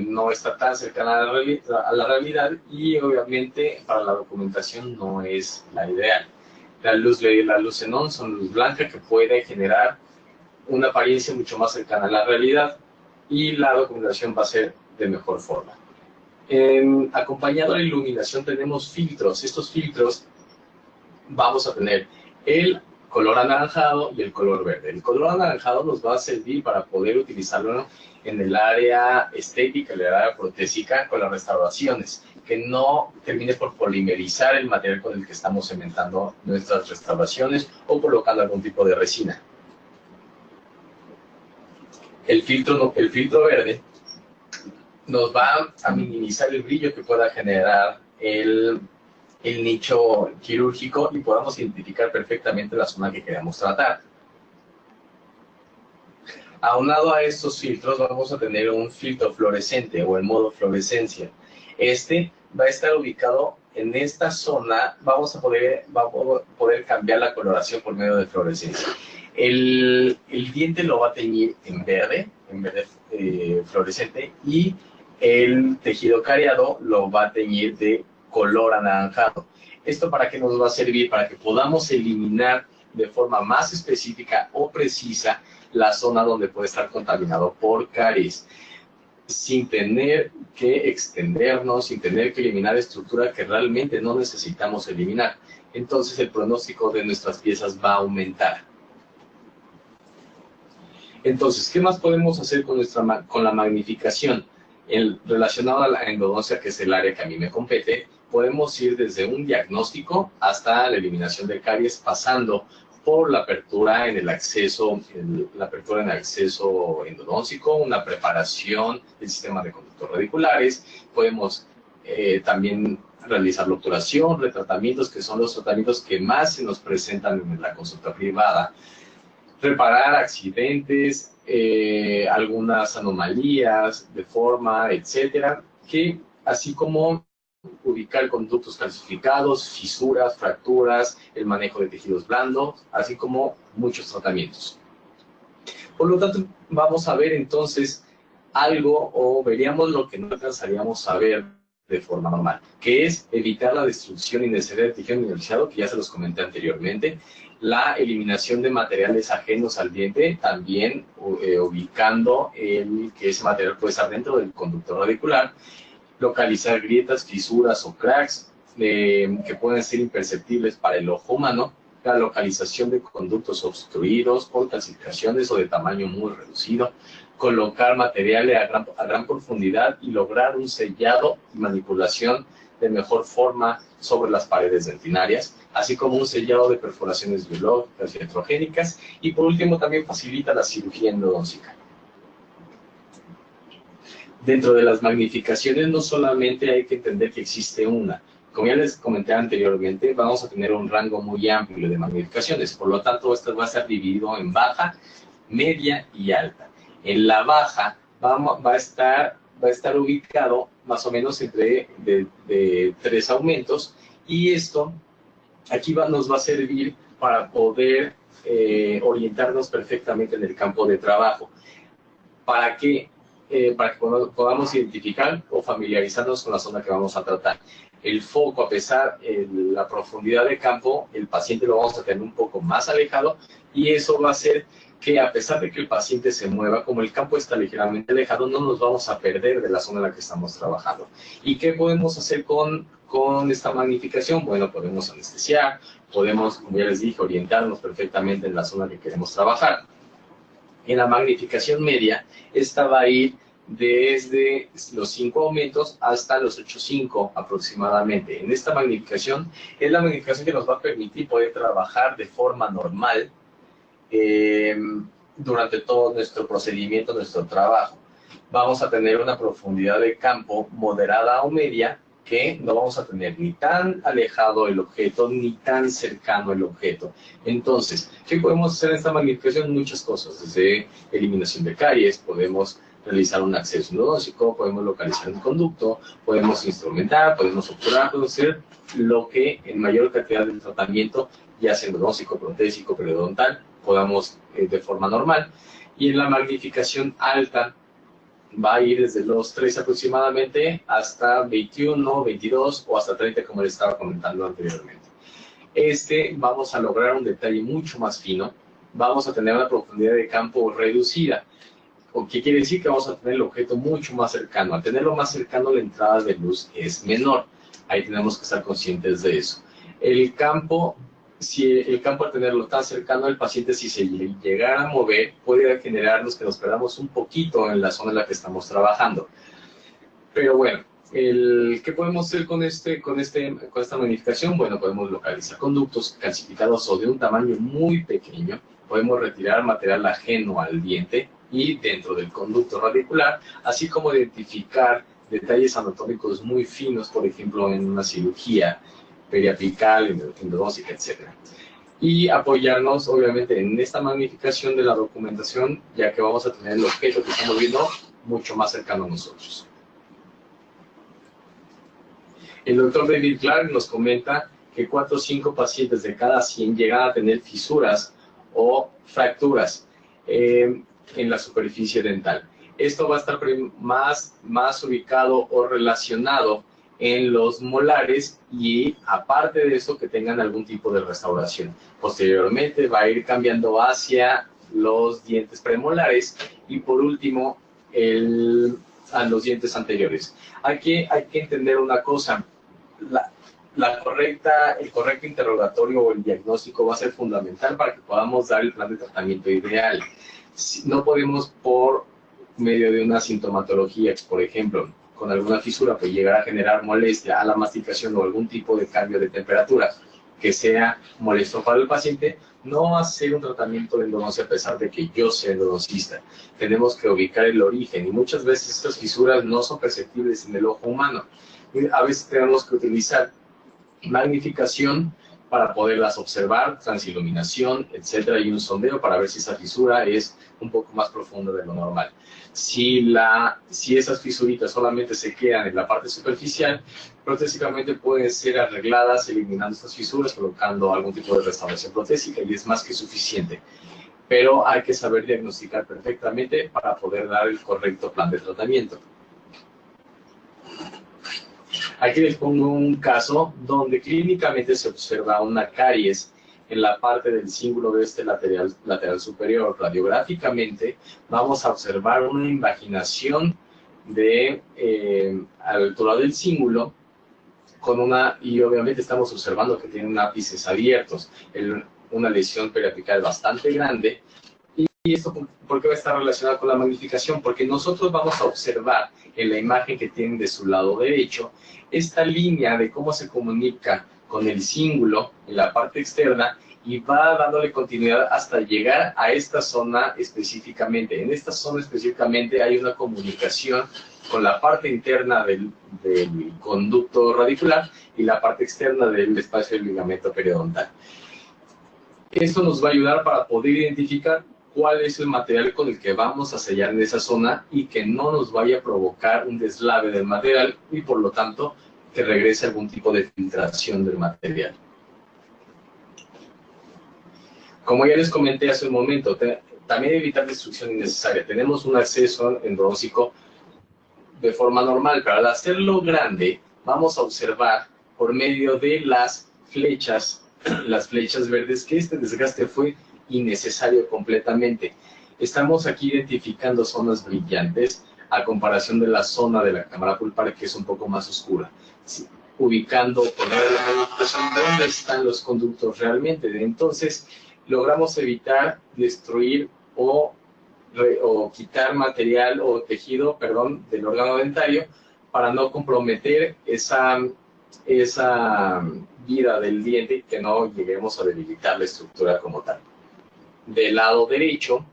no está tan cercana a la realidad y obviamente para la documentación no es la ideal. La luz LED y la luz xenón son luz blanca que puede generar una apariencia mucho más cercana a la realidad y la documentación va a ser de mejor forma. Acompañado a la iluminación tenemos filtros. Estos filtros vamos a tener el color anaranjado y el color verde. El color anaranjado nos va a servir para poder utilizarlo en el área estética, en el área protésica, con las restauraciones, que no termine por polimerizar el material con el que estamos cementando nuestras restauraciones o colocando algún tipo de resina. El filtro verde nos va a minimizar el brillo que pueda generar el nicho quirúrgico y podamos identificar perfectamente la zona que queremos tratar. Aunado a estos filtros vamos a tener un filtro fluorescente o el modo fluorescencia. Este va a estar ubicado en esta zona, va a poder cambiar la coloración por medio de fluorescencia. El diente lo va a teñir en verde fluorescente, y el tejido cariado lo va a teñir de color anaranjado. ¿Esto para qué nos va a servir? Para que podamos eliminar de forma más específica o precisa la zona donde puede estar contaminado por caries, sin tener que extendernos, sin tener que eliminar estructura que realmente no necesitamos eliminar. Entonces el pronóstico de nuestras piezas va a aumentar. Entonces, ¿qué más podemos hacer con la magnificación? Relacionado a la endodoncia, que es el área que a mí me compete, podemos ir desde un diagnóstico hasta la eliminación de caries, pasando por la apertura en el acceso, endodóntico, una preparación del sistema de conductos radiculares. Podemos también realizar la obturación, retratamientos, que son los tratamientos que más se nos presentan en la consulta privada, reparar accidentes, algunas anomalías de forma, etcétera, que así como ubicar conductos calcificados, fisuras, fracturas, el manejo de tejidos blandos, así como muchos tratamientos. Por lo tanto, vamos a ver entonces algo, o veríamos lo que no alcanzaríamos a ver de forma normal, que es evitar la destrucción innecesaria de tejido mineralizado, que ya se los comenté anteriormente, la eliminación de materiales ajenos al diente, también ubicando que ese material puede estar dentro del conducto radicular, localizar grietas, fisuras o cracks que pueden ser imperceptibles para el ojo humano, la localización de conductos obstruidos por calcificaciones o de tamaño muy reducido, colocar materiales a gran profundidad y lograr un sellado y manipulación de mejor forma sobre las paredes dentinarias, así como un sellado de perforaciones biológicas y heterogénicas, y por último también facilita la cirugía endodóntica. Dentro de las magnificaciones no solamente hay que entender que existe una. Como ya les comenté anteriormente, vamos a tener un rango muy amplio de magnificaciones, por lo tanto esto va a estar dividido en baja, media y alta. En la baja va a estar ubicado más o menos entre de 3 aumentos, y esto aquí nos va a servir para poder orientarnos perfectamente en el campo de trabajo. Para que podamos identificar o familiarizarnos con la zona que vamos a tratar. El foco, a pesar de la profundidad de campo, el paciente lo vamos a tener un poco más alejado, y eso va a hacer que, a pesar de que el paciente se mueva, como el campo está ligeramente alejado, no nos vamos a perder de la zona en la que estamos trabajando. ¿Y qué podemos hacer con esta magnificación? Bueno, podemos anestesiar, podemos, como ya les dije, orientarnos perfectamente en la zona que queremos trabajar. En la magnificación media, esta va a ir desde los 5 aumentos hasta los 8.5 aproximadamente. En esta magnificación es la magnificación que nos va a permitir poder trabajar de forma normal durante todo nuestro procedimiento, nuestro trabajo. Vamos a tener una profundidad de campo moderada o media, que no vamos a tener ni tan alejado el objeto ni tan cercano el objeto. Entonces, ¿qué podemos hacer en esta magnificación? Muchas cosas, desde eliminación de caries, podemos realizar un acceso endodóntico, podemos localizar un conducto, podemos instrumentar, podemos obturar, podemos hacer lo que en mayor cantidad del tratamiento, ya sea endodóntico, protésico, periodontal, podamos de forma normal. Y en la magnificación alta, va a ir desde los 3 aproximadamente hasta 21, 22 o hasta 30, como les estaba comentando anteriormente. Vamos a lograr un detalle mucho más fino, vamos a tener una profundidad de campo reducida. ¿O qué quiere decir? Que vamos a tener el objeto mucho más cercano. Al tenerlo más cercano, la entrada de luz es menor. Ahí tenemos que estar conscientes de eso. El campo, al tenerlo tan cercano al paciente, si se llegara a mover, puede generarnos que nos perdamos un poquito en la zona en la que estamos trabajando. Pero bueno, ¿qué podemos hacer con esta magnificación? Bueno, podemos localizar conductos calcificados o de un tamaño muy pequeño. Podemos retirar material ajeno al diente y dentro del conducto radicular, así como identificar detalles anatómicos muy finos, por ejemplo, en una cirugía periapical, endodóntica, etc. Y apoyarnos, obviamente, en esta magnificación de la documentación, ya que vamos a tener el objeto que estamos viendo mucho más cercano a nosotros. El doctor David Clark nos comenta que 4 o 5 pacientes de cada 100 llegan a tener fisuras o fracturas en la superficie dental. Esto va a estar más ubicado o relacionado en los molares, y aparte de eso, que tengan algún tipo de restauración. Posteriormente va a ir cambiando hacia los dientes premolares y por último a los dientes anteriores. Aquí hay que entender una cosa. El correcto interrogatorio o el diagnóstico va a ser fundamental para que podamos dar el plan de tratamiento ideal. No podemos, por medio de una sintomatología, por ejemplo, con alguna fisura, pues llegar a generar molestia a la masticación o algún tipo de cambio de temperatura, que sea molesto para el paciente, no hacer un tratamiento de endodoncia a pesar de que yo sea endodoncista. Tenemos que ubicar el origen y muchas veces estas fisuras no son perceptibles en el ojo humano. A veces tenemos que utilizar magnificación para poderlas observar, transiluminación, etcétera, y un sondeo para ver si esa fisura es un poco más profunda de lo normal. Si esas fisuritas solamente se quedan en la parte superficial, protésicamente pueden ser arregladas eliminando estas fisuras, colocando algún tipo de restauración protésica y es más que suficiente. Pero hay que saber diagnosticar perfectamente para poder dar el correcto plan de tratamiento. Aquí les pongo un caso donde clínicamente se observa una caries en la parte del cíngulo de este lateral superior. Radiográficamente vamos a observar una invaginación al otro lado del cíngulo y obviamente estamos observando que tiene ápices abiertos, una lesión periapical bastante grande. ¿Y esto por qué va a estar relacionado con la magnificación? Porque nosotros vamos a observar en la imagen que tienen de su lado derecho esta línea de cómo se comunica con el cíngulo en la parte externa y va dándole continuidad hasta llegar a esta zona específicamente. En esta zona específicamente hay una comunicación con la parte interna del conducto radicular y la parte externa del espacio del ligamento periodontal. Esto nos va a ayudar para poder identificar cuál es el material con el que vamos a sellar en esa zona y que no nos vaya a provocar un deslave del material y por lo tanto que regrese algún tipo de filtración del material. Como ya les comenté hace un momento, también evitar destrucción innecesaria. Tenemos un acceso endodóntico de forma normal, pero al hacerlo grande vamos a observar por medio de las flechas verdes que este desgaste fue innecesario completamente. Estamos aquí identificando zonas brillantes a comparación de la zona de la cámara pulpar que es un poco más oscura. Ubicando por medio de la magnificación dónde están los conductos realmente. Entonces logramos evitar destruir o quitar material o tejido, del órgano dentario para no comprometer esa vida del diente y que no lleguemos a debilitar la estructura como tal. Del lado derecho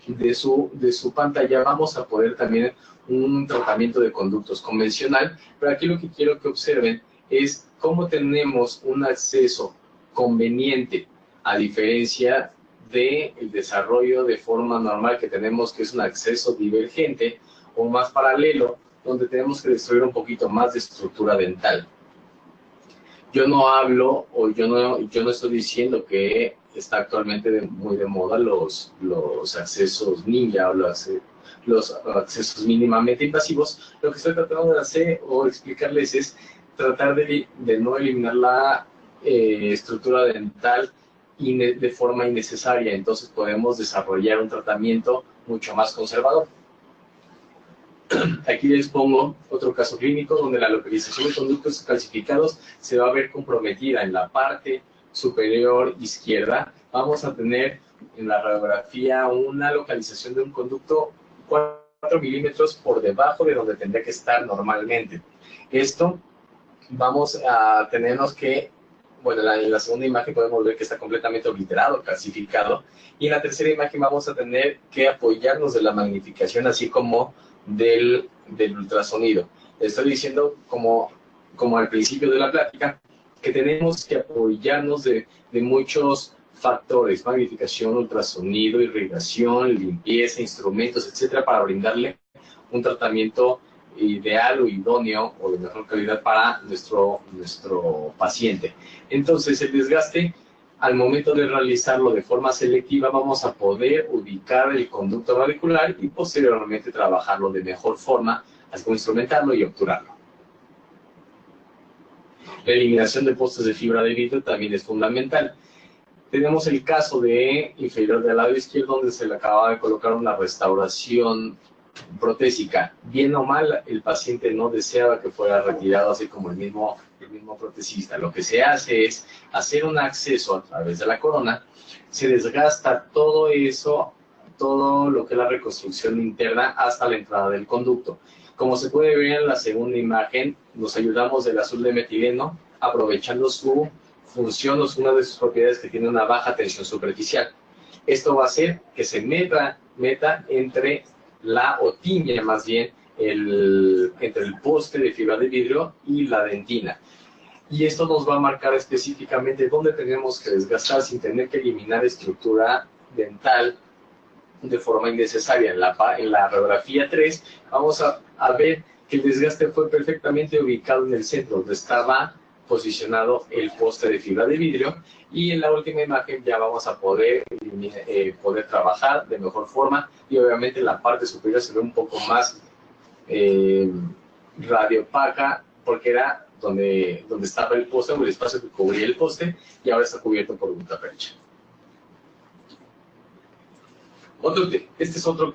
de su pantalla vamos a poder también un tratamiento de conductos convencional, pero aquí lo que quiero que observen es cómo tenemos un acceso conveniente a diferencia del desarrollo de forma normal que tenemos, que es un acceso divergente o más paralelo, donde tenemos que destruir un poquito más de estructura dental. Yo no hablo, o yo no estoy diciendo que está actualmente muy de moda los accesos ninja o los accesos mínimamente invasivos. Lo que estoy tratando de hacer o explicarles es tratar de no eliminar la estructura dental de forma innecesaria. Entonces podemos desarrollar un tratamiento mucho más conservador. Aquí les pongo otro caso clínico donde la localización de conductos calcificados se va a ver comprometida en la parte superior izquierda. Vamos a tener en la radiografía una localización de un conducto 4 milímetros por debajo de donde tendría que estar normalmente. Esto vamos a tenernos que, en la segunda imagen podemos ver que está completamente obliterado, calcificado, y en la tercera imagen vamos a tener que apoyarnos de la magnificación así como del ultrasonido. Estoy diciendo como al principio de la plática que tenemos que apoyarnos de muchos factores: magnificación, ultrasonido, irrigación, limpieza, instrumentos, etcétera, para brindarle un tratamiento ideal o idóneo o de mejor calidad para nuestro paciente. Entonces, el desgaste, al momento de realizarlo de forma selectiva, vamos a poder ubicar el conducto radicular y posteriormente trabajarlo de mejor forma, así como instrumentarlo y obturarlo. La eliminación de postes de fibra de vidrio también es fundamental. Tenemos el caso de inferior del lado izquierdo, donde se le acaba de colocar una restauración protésica. Bien o mal, el paciente no deseaba que fuera retirado, así como el mismo protesista. Lo que se hace es hacer un acceso a través de la corona, se desgasta todo eso, todo lo que es la reconstrucción interna hasta la entrada del conducto. Como se puede ver en la segunda imagen, nos ayudamos del azul de metileno, aprovechando su función o una de sus propiedades que tiene una baja tensión superficial. Esto va a hacer que se meta entre o tiña más bien, entre el poste de fibra de vidrio y la dentina. Y esto nos va a marcar específicamente dónde tenemos que desgastar sin tener que eliminar estructura dental de forma innecesaria. En la radiografía 3 vamos a ver que el desgaste fue perfectamente ubicado en el centro, donde estaba posicionado el poste de fibra de vidrio, y en la última imagen ya vamos a poder trabajar de mejor forma, y obviamente la parte superior se ve un poco más radiopaca, porque era donde estaba el poste, o el espacio que cubría el poste, y ahora está cubierto por una percha. Este es otro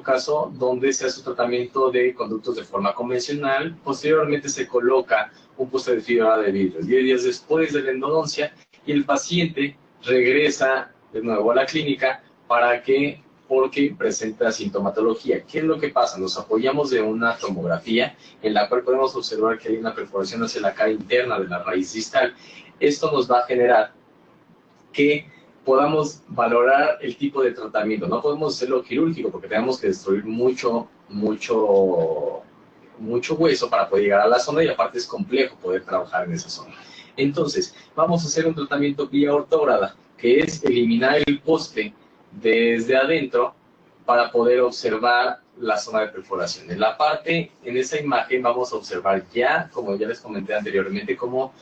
caso donde se hace un tratamiento de conductos de forma convencional. Posteriormente se coloca un poste de fibra de vidrio. 10 días después de la endodoncia, y el paciente regresa de nuevo a la clínica porque presenta sintomatología. ¿Qué es lo que pasa? Nos apoyamos de una tomografía en la cual podemos observar que hay una perforación hacia la cara interna de la raíz distal. Esto nos va a generar que podamos valorar el tipo de tratamiento. No podemos hacerlo quirúrgico porque tenemos que destruir mucho hueso para poder llegar a la zona, y aparte es complejo poder trabajar en esa zona. Entonces, vamos a hacer un tratamiento vía ortógrada, que es eliminar el poste desde adentro para poder observar la zona de perforación. En esa imagen vamos a observar ya, como ya les comenté anteriormente, cómo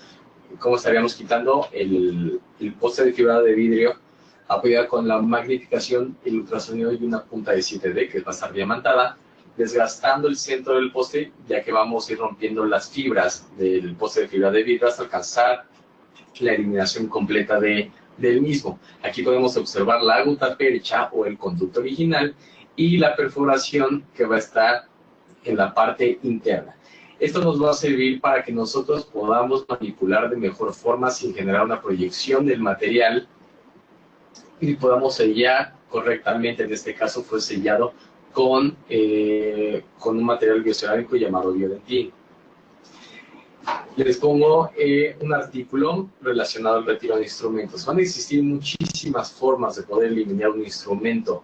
estaríamos quitando el poste de fibra de vidrio apoyada con la magnificación, el ultrasonido y una punta de 7D que va a estar diamantada, desgastando el centro del poste, ya que vamos a ir rompiendo las fibras del poste de fibra de vidrio hasta alcanzar la eliminación completa del mismo. Aquí podemos observar la gutapercha o el conducto original y la perforación que va a estar en la parte interna. Esto nos va a servir para que nosotros podamos manipular de mejor forma sin generar una proyección del material y podamos sellar correctamente. En este caso fue sellado con un material biocerámico llamado biodentín. Les pongo un artículo relacionado al retiro de instrumentos. Van a existir muchísimas formas de poder eliminar un instrumento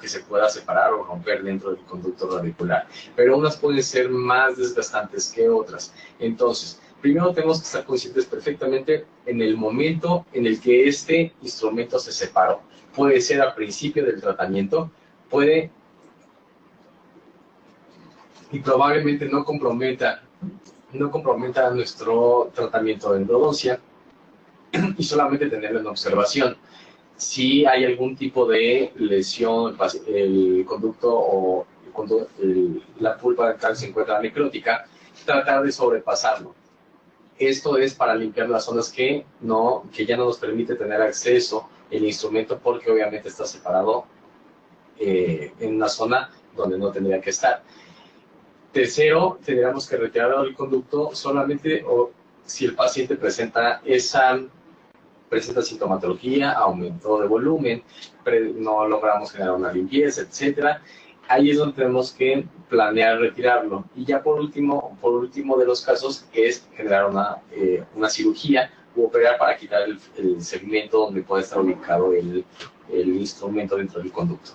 que se pueda separar o romper dentro del conducto radicular, pero unas pueden ser más desgastantes que otras. Entonces, primero tenemos que estar conscientes perfectamente en el momento en el que este instrumento se separó. Puede ser al principio del tratamiento, y probablemente no comprometa nuestro tratamiento de endodoncia, y solamente tenerlo en observación. Si hay algún tipo de lesión, el conducto la pulpa dental se encuentra necrótica, tratar de sobrepasarlo. Esto es para limpiar las zonas que ya no nos permite tener acceso el instrumento, porque obviamente está separado en una zona donde no tendría que estar. Tercero, tendríamos que retirar el conducto solamente si el paciente presenta sintomatología, aumento de volumen, no logramos generar una limpieza, etc. Ahí es donde tenemos que planear retirarlo. Y ya por último de los casos es generar una cirugía u operar para quitar el segmento donde puede estar ubicado el instrumento dentro del conducto.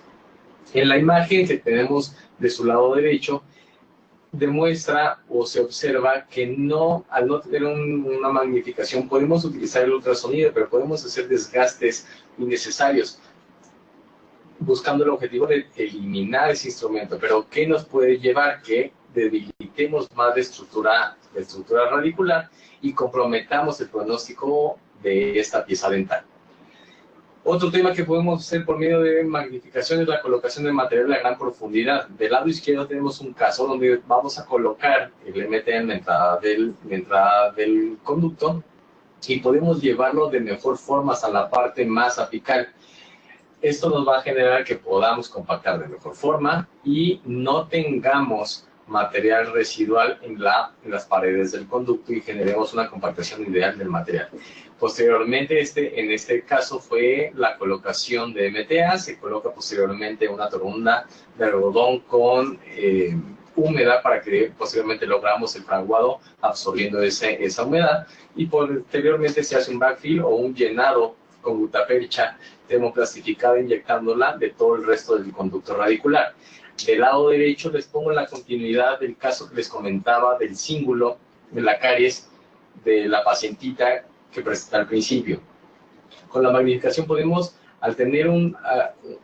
En la imagen que tenemos de su lado derecho, demuestra o se observa que al no tener una magnificación, podemos utilizar el ultrasonido, pero podemos hacer desgastes innecesarios, buscando el objetivo de eliminar ese instrumento. Pero ¿qué nos puede llevar? Que debilitemos más de estructura radicular y comprometamos el pronóstico de esta pieza dental. Otro tema que podemos hacer por medio de magnificación es la colocación de material a gran profundidad. Del lado izquierdo tenemos un caso donde vamos a colocar el MTA en la entrada del conducto, y podemos llevarlo de mejor forma hasta la parte más apical. Esto nos va a generar que podamos compactar de mejor forma y no tengamos material residual en las paredes del conducto, y generemos una compactación ideal del material. Posteriormente, en este caso fue la colocación de MTA. Se coloca posteriormente una torunda de algodón con húmeda para que posteriormente logramos el fraguado absorbiendo esa humedad, y posteriormente se hace un backfill o un llenado con gutapercha termoplastificada inyectándola de todo el resto del conducto radicular. Del lado derecho les pongo la continuidad del caso que les comentaba del cíngulo de la caries de la pacientita que presenté al principio. Con la magnificación podemos, al tener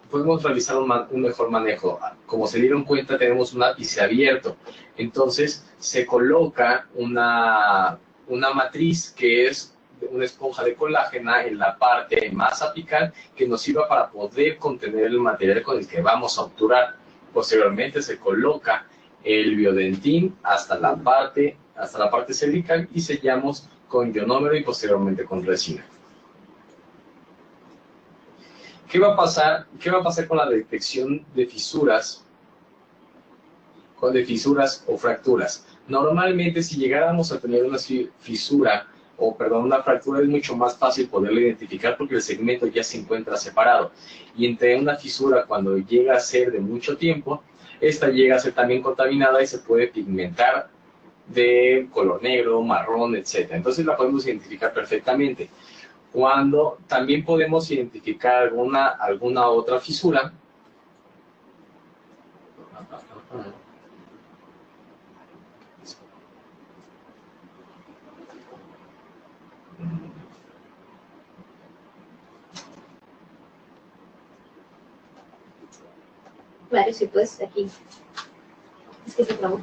podemos realizar un mejor manejo. Como se dieron cuenta, tenemos un ápice abierto. Entonces, se coloca una matriz que es una esponja de colágena en la parte más apical que nos sirva para poder contener el material con el que vamos a obturar. Posteriormente se coloca el biodentín hasta la parte cervical y sellamos con ionómero y posteriormente con resina. ¿Qué va a pasar con la detección de fisuras? O fracturas. Normalmente, si llegáramos a tener una una fractura, es mucho más fácil poderla identificar porque el segmento ya se encuentra separado. Y entre una fisura, cuando llega a ser de mucho tiempo, esta llega a ser también contaminada y se puede pigmentar de color negro, marrón, etc. Entonces la podemos identificar perfectamente. Cuando también podemos identificar alguna otra fisura, Claro, sí, pues aquí. Es que se trabó.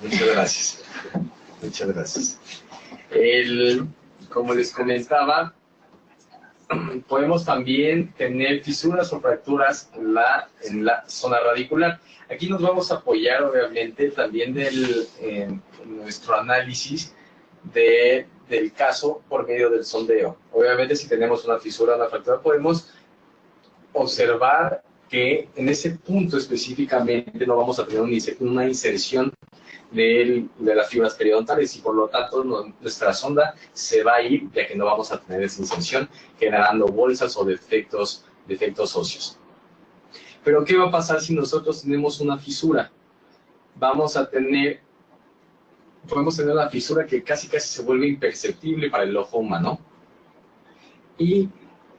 Muchas gracias. Muchas gracias. Como les comentaba, podemos también tener fisuras o fracturas en la zona radicular. Aquí nos vamos a apoyar, obviamente, también en nuestro análisis del caso por medio del sondeo. Obviamente, si tenemos una fisura o una fractura, podemos observar que en ese punto específicamente no vamos a tener una inserción de las fibras periodontales y por lo tanto nuestra sonda se va a ir, ya que no vamos a tener esa inserción, generando bolsas o defectos óseos. Pero ¿qué va a pasar si nosotros tenemos una fisura? Podemos tener una fisura que casi se vuelve imperceptible para el ojo humano y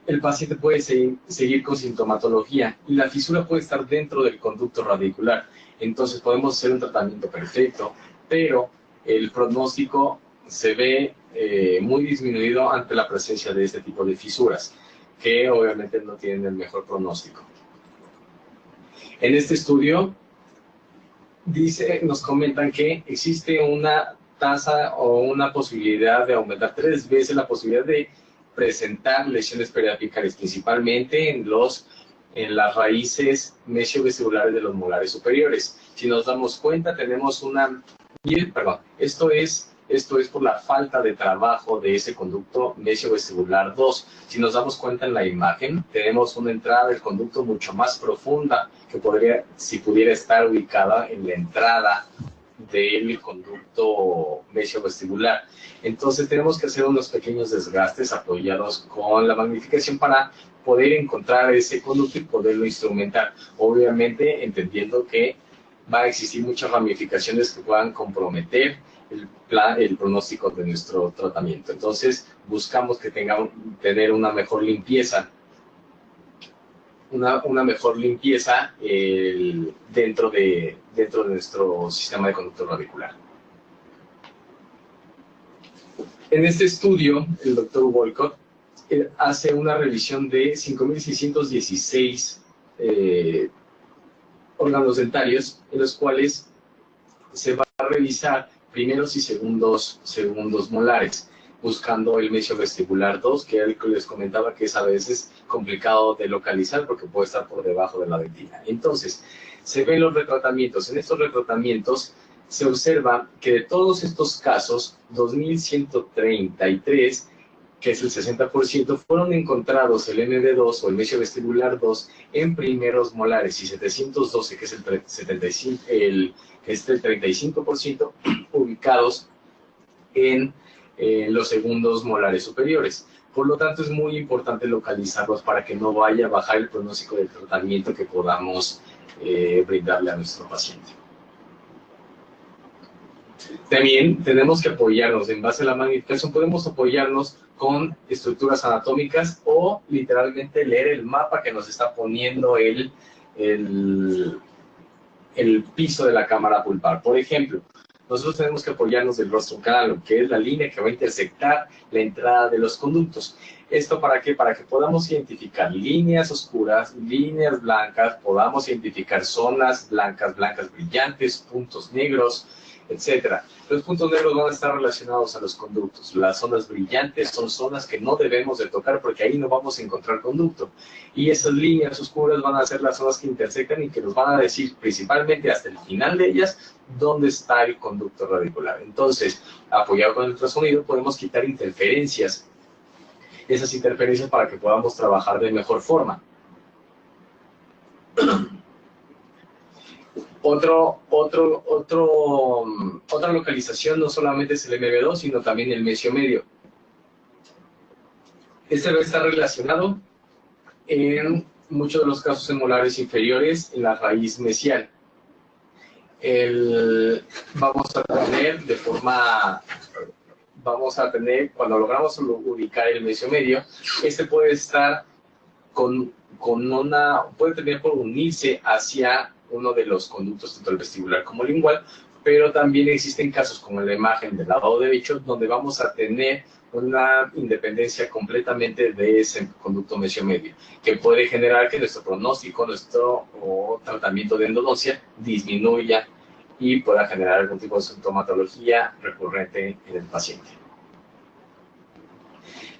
el paciente puede seguir con sintomatología y la fisura puede estar dentro del conducto radicular. Entonces podemos hacer un tratamiento perfecto, pero el pronóstico se ve muy disminuido ante la presencia de este tipo de fisuras, que obviamente no tienen el mejor pronóstico. En este estudio nos comentan que existe una tasa o una posibilidad de aumentar 3 veces la posibilidad de presentar lesiones periapicales, principalmente en las raíces mesiovestibulares de los molares superiores. Si nos damos cuenta, tenemos esto es por la falta de trabajo de ese conducto mesiovestibular 2. Si nos damos cuenta en la imagen, tenemos una entrada del conducto mucho más profunda que si pudiera estar ubicada en la entrada del conducto mesiovestibular. Entonces tenemos que hacer unos pequeños desgastes apoyados con la magnificación para poder encontrar ese conducto y poderlo instrumentar. Obviamente entendiendo que va a existir muchas ramificaciones que puedan comprometer el pronóstico de nuestro tratamiento. Entonces buscamos que tener una mejor limpieza, dentro de nuestro sistema de conducto radicular. En este estudio, el doctor Wolcott hace una revisión de 5.616 órganos dentarios, en los cuales se va a revisar primeros y segundos molares, buscando el mesiovestibular 2, que era el que les comentaba que es a veces complicado de localizar porque puede estar por debajo de la dentina. Entonces, se ven los retratamientos. En estos retratamientos se observa que de todos estos casos, 2.133 que es el 60%, fueron encontrados el MB2 o el mesio vestibular 2 en primeros molares y 712, que es el 35%, ubicados en los segundos molares superiores. Por lo tanto, es muy importante localizarlos para que no vaya a bajar el pronóstico del tratamiento que podamos brindarle a nuestro paciente. También tenemos que apoyarnos en base a la magnificación, podemos apoyarnos con estructuras anatómicas o literalmente leer el mapa que nos está poniendo el piso de la cámara pulpar. Por ejemplo, nosotros tenemos que apoyarnos del rostrum canal, que es la línea que va a intersectar la entrada de los conductos. ¿Esto para qué? Para que podamos identificar líneas oscuras, líneas blancas, podamos identificar zonas blancas brillantes, puntos negros, etc. Los puntos negros van a estar relacionados a los conductos. Las zonas brillantes son zonas que no debemos de tocar porque ahí no vamos a encontrar conducto. Y esas líneas oscuras van a ser las zonas que intersectan y que nos van a decir principalmente hasta el final de ellas dónde está el conducto radicular. Entonces, apoyado con el ultrasonido, podemos quitar interferencias. Esas interferencias para que podamos trabajar de mejor forma. Otra localización no solamente es el MB2, sino también el mesio medio. Este va a estar relacionado en muchos de los casos en molares inferiores en la raíz mesial. Vamos a tener, cuando logramos ubicar el mesio medio, este puede estar puede tener por unirse hacia uno de los conductos, tanto el vestibular como el lingual, pero también existen casos como en la imagen del lado derecho, donde vamos a tener una independencia completamente de ese conducto mesio medio, que puede generar que nuestro pronóstico, nuestro tratamiento de endodoncia disminuya y pueda generar algún tipo de sintomatología recurrente en el paciente.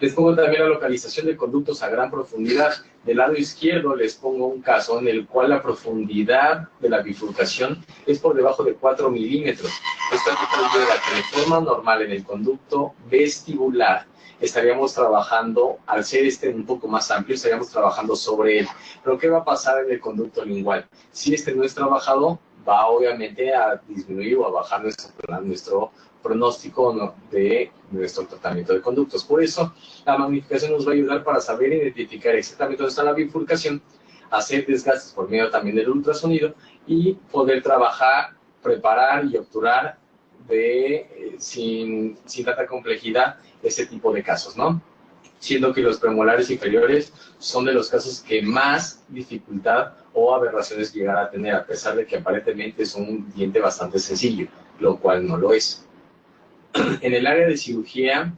Les pongo también la localización de conductos a gran profundidad. Del lado izquierdo les pongo un caso en el cual la profundidad de la bifurcación es por debajo de 4 milímetros. Esta profundidad que de forma normal en el conducto vestibular estaríamos trabajando, al ser un poco más amplio, estaríamos trabajando sobre él. Pero ¿qué va a pasar en el conducto lingual? Si este no es trabajado, va obviamente a disminuir o a bajar nuestro pronóstico de nuestro tratamiento de conductos. Por eso, la magnificación nos va a ayudar para saber identificar exactamente dónde está la bifurcación, hacer desgastes por medio también del ultrasonido y poder trabajar, preparar y obturar sin tanta complejidad este tipo de casos, ¿no? Siendo que los premolares inferiores son de los casos que más dificultad o aberraciones llegan a tener, a pesar de que aparentemente es un diente bastante sencillo, lo cual no lo es. En el área de cirugía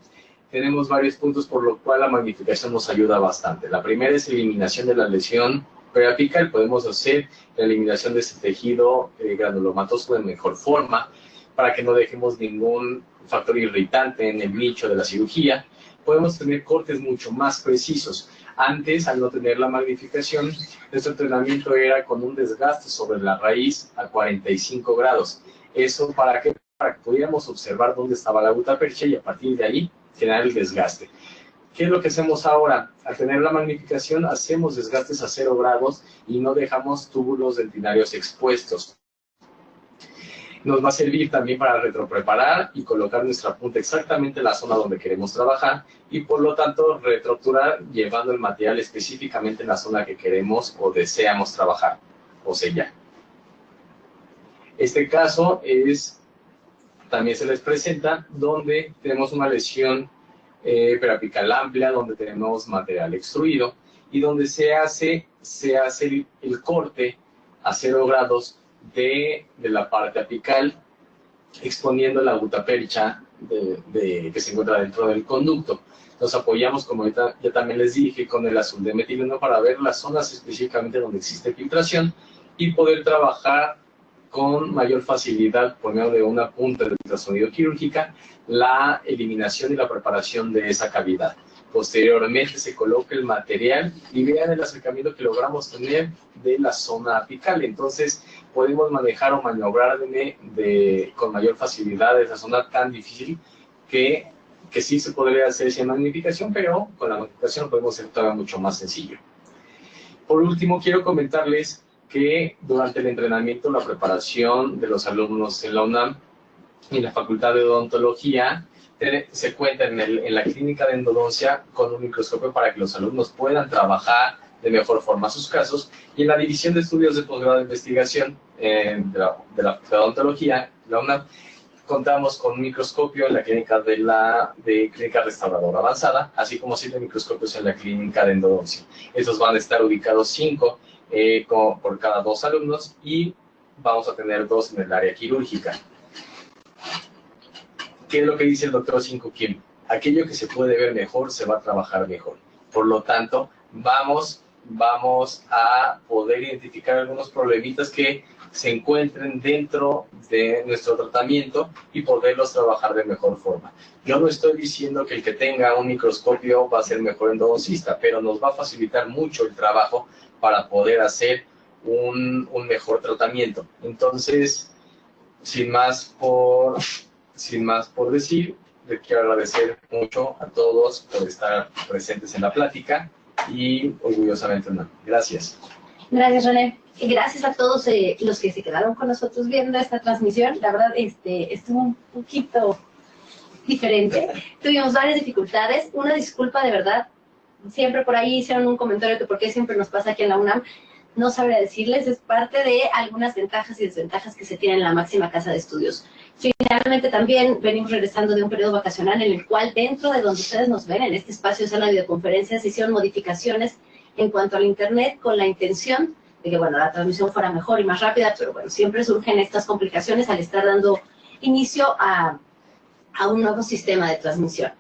tenemos varios puntos por lo cual la magnificación nos ayuda bastante. La primera es eliminación de la lesión preapical. Podemos hacer la eliminación de ese tejido granulomatoso de mejor forma para que no dejemos ningún factor irritante en el nicho de la cirugía. Podemos tener cortes mucho más precisos. Antes, al no tener la magnificación, nuestro entrenamiento era con un desgaste sobre la raíz a 45 grados. ¿Eso para qué? Para que pudiéramos observar dónde estaba la gutapercha y a partir de ahí generar el desgaste. ¿Qué es lo que hacemos ahora? Al tener la magnificación, hacemos desgastes a 0 grados y no dejamos túbulos dentinarios expuestos. Nos va a servir también para retropreparar y colocar nuestra punta exactamente en la zona donde queremos trabajar y por lo tanto retroobturar llevando el material específicamente en la zona que queremos o deseamos trabajar o sellar. Este caso también se les presenta donde tenemos una lesión preapical amplia, donde tenemos material extruido y donde se hace el corte a 0 grados de la parte apical, exponiendo la gutapercha que se encuentra dentro del conducto. Nos apoyamos, como ya también les dije, con el azul de metileno para ver las zonas específicamente donde existe filtración y poder trabajar con mayor facilidad por medio de una punta de ultrasonido quirúrgica la eliminación y la preparación de esa cavidad. Posteriormente se coloca el material y vean el acercamiento que logramos tener de la zona apical. Entonces podemos manejar o maniobrar con mayor facilidad esa zona tan difícil que que sí se podría hacer sin magnificación, pero con la magnificación lo podemos hacer todavía mucho más sencillo. Por último, quiero comentarles que durante el entrenamiento, la preparación de los alumnos en la UNAM y en la Facultad de Odontología, se cuenta en la clínica de endodoncia con un microscopio para que los alumnos puedan trabajar de mejor forma sus casos, y en la división de estudios de posgrado de investigación de la Facultad de Odontología, la UNAM, contamos con un microscopio en la clínica de clínica restauradora avanzada, así como 7 microscopios en la clínica de endodoncia. Estos van a estar ubicados 5 por cada 2 alumnos, y vamos a tener 2 en el área quirúrgica. ¿Qué es lo que dice el doctor Cinco Kim? Aquello que se puede ver mejor se va a trabajar mejor. Por lo tanto, vamos a poder identificar algunos problemitas que se encuentren dentro de nuestro tratamiento y poderlos trabajar de mejor forma. Yo no estoy diciendo que el que tenga un microscopio va a ser mejor endodoncista, pero nos va a facilitar mucho el trabajo para poder hacer un mejor tratamiento. Entonces, sin más por decir, les quiero agradecer mucho a todos por estar presentes en la plática y orgullosamente no. Gracias. Gracias, René. Y gracias a todos los que se quedaron con nosotros viendo esta transmisión. La verdad, estuvo un poquito diferente. Tuvimos varias dificultades. Una disculpa de verdad. Siempre por ahí hicieron un comentario de por qué siempre nos pasa aquí en la UNAM. No sabría decirles, es parte de algunas ventajas y desventajas que se tienen en la máxima casa de estudios. Finalmente también venimos regresando de un periodo vacacional en el cual dentro de donde ustedes nos ven, en este espacio de sala de videoconferencias, se hicieron modificaciones en cuanto al internet con la intención de que, bueno, la transmisión fuera mejor y más rápida, pero bueno, siempre surgen estas complicaciones al estar dando inicio a un nuevo sistema de transmisión.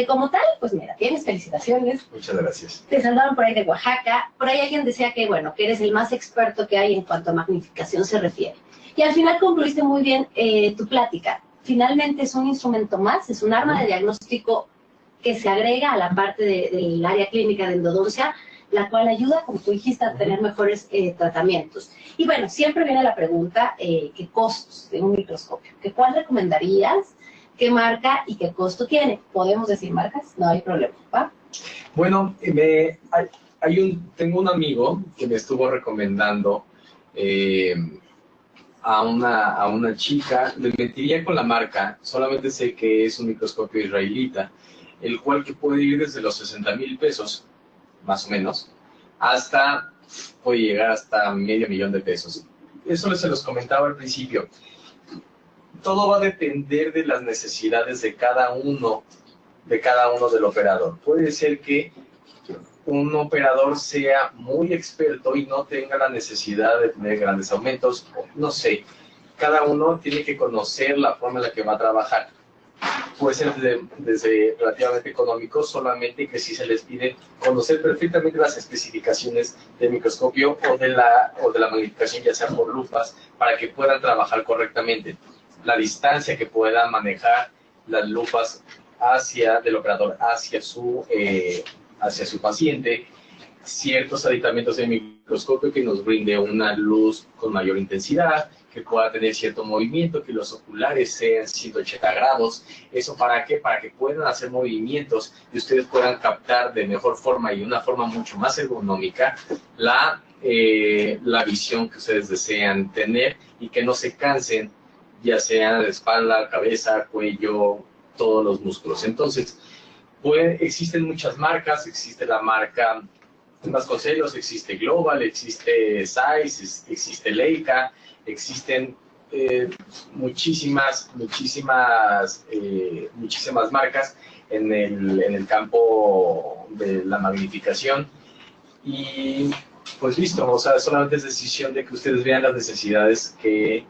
Como tal, pues mira, tienes felicitaciones. Muchas gracias. Te saludaron por ahí de Oaxaca. Por ahí alguien decía que, bueno, que eres el más experto que hay en cuanto a magnificación se refiere. Y al final concluiste muy bien tu plática. Finalmente es un instrumento más, es un arma de diagnóstico que se agrega a la parte del área clínica de endodoncia, la cual ayuda, como tú dijiste, a tener mejores tratamientos. Y bueno, siempre viene la pregunta, ¿qué costos de un microscopio? ¿Cuál recomendarías? ¿Qué marca y qué costo tiene? ¿Podemos decir marcas? No hay problema, ¿va? Bueno, tengo un amigo que me estuvo recomendando a una chica. Le mentiría con la marca, solamente sé que es un microscopio israelita, el cual que puede ir desde los 60,000 pesos, más o menos, puede llegar hasta $500,000 de pesos. Eso se los comentaba al principio. Todo va a depender de las necesidades de cada uno del operador. Puede ser que un operador sea muy experto y no tenga la necesidad de tener grandes aumentos, no sé. Cada uno tiene que conocer la forma en la que va a trabajar. Puede ser desde relativamente económico, solamente que sí se les pide conocer perfectamente las especificaciones del microscopio o de la magnificación, ya sea por lupas, para que puedan trabajar correctamente. La distancia que puedan manejar las lupas del operador hacia su paciente, ciertos aditamentos del microscopio que nos brinde una luz con mayor intensidad, que pueda tener cierto movimiento, que los oculares sean 180 grados. ¿Eso para qué? Para que puedan hacer movimientos y ustedes puedan captar de mejor forma y de una forma mucho más ergonómica la visión que ustedes desean tener y que no se cansen, ya sea de espalda, cabeza, cuello, todos los músculos. Entonces, existen muchas marcas. Existe la marca Vasconcelos, existe Global, existe Zeiss, existe Leica, existen muchísimas marcas en el campo de la magnificación. Y pues listo, o sea, solamente es decisión de que ustedes vean las necesidades que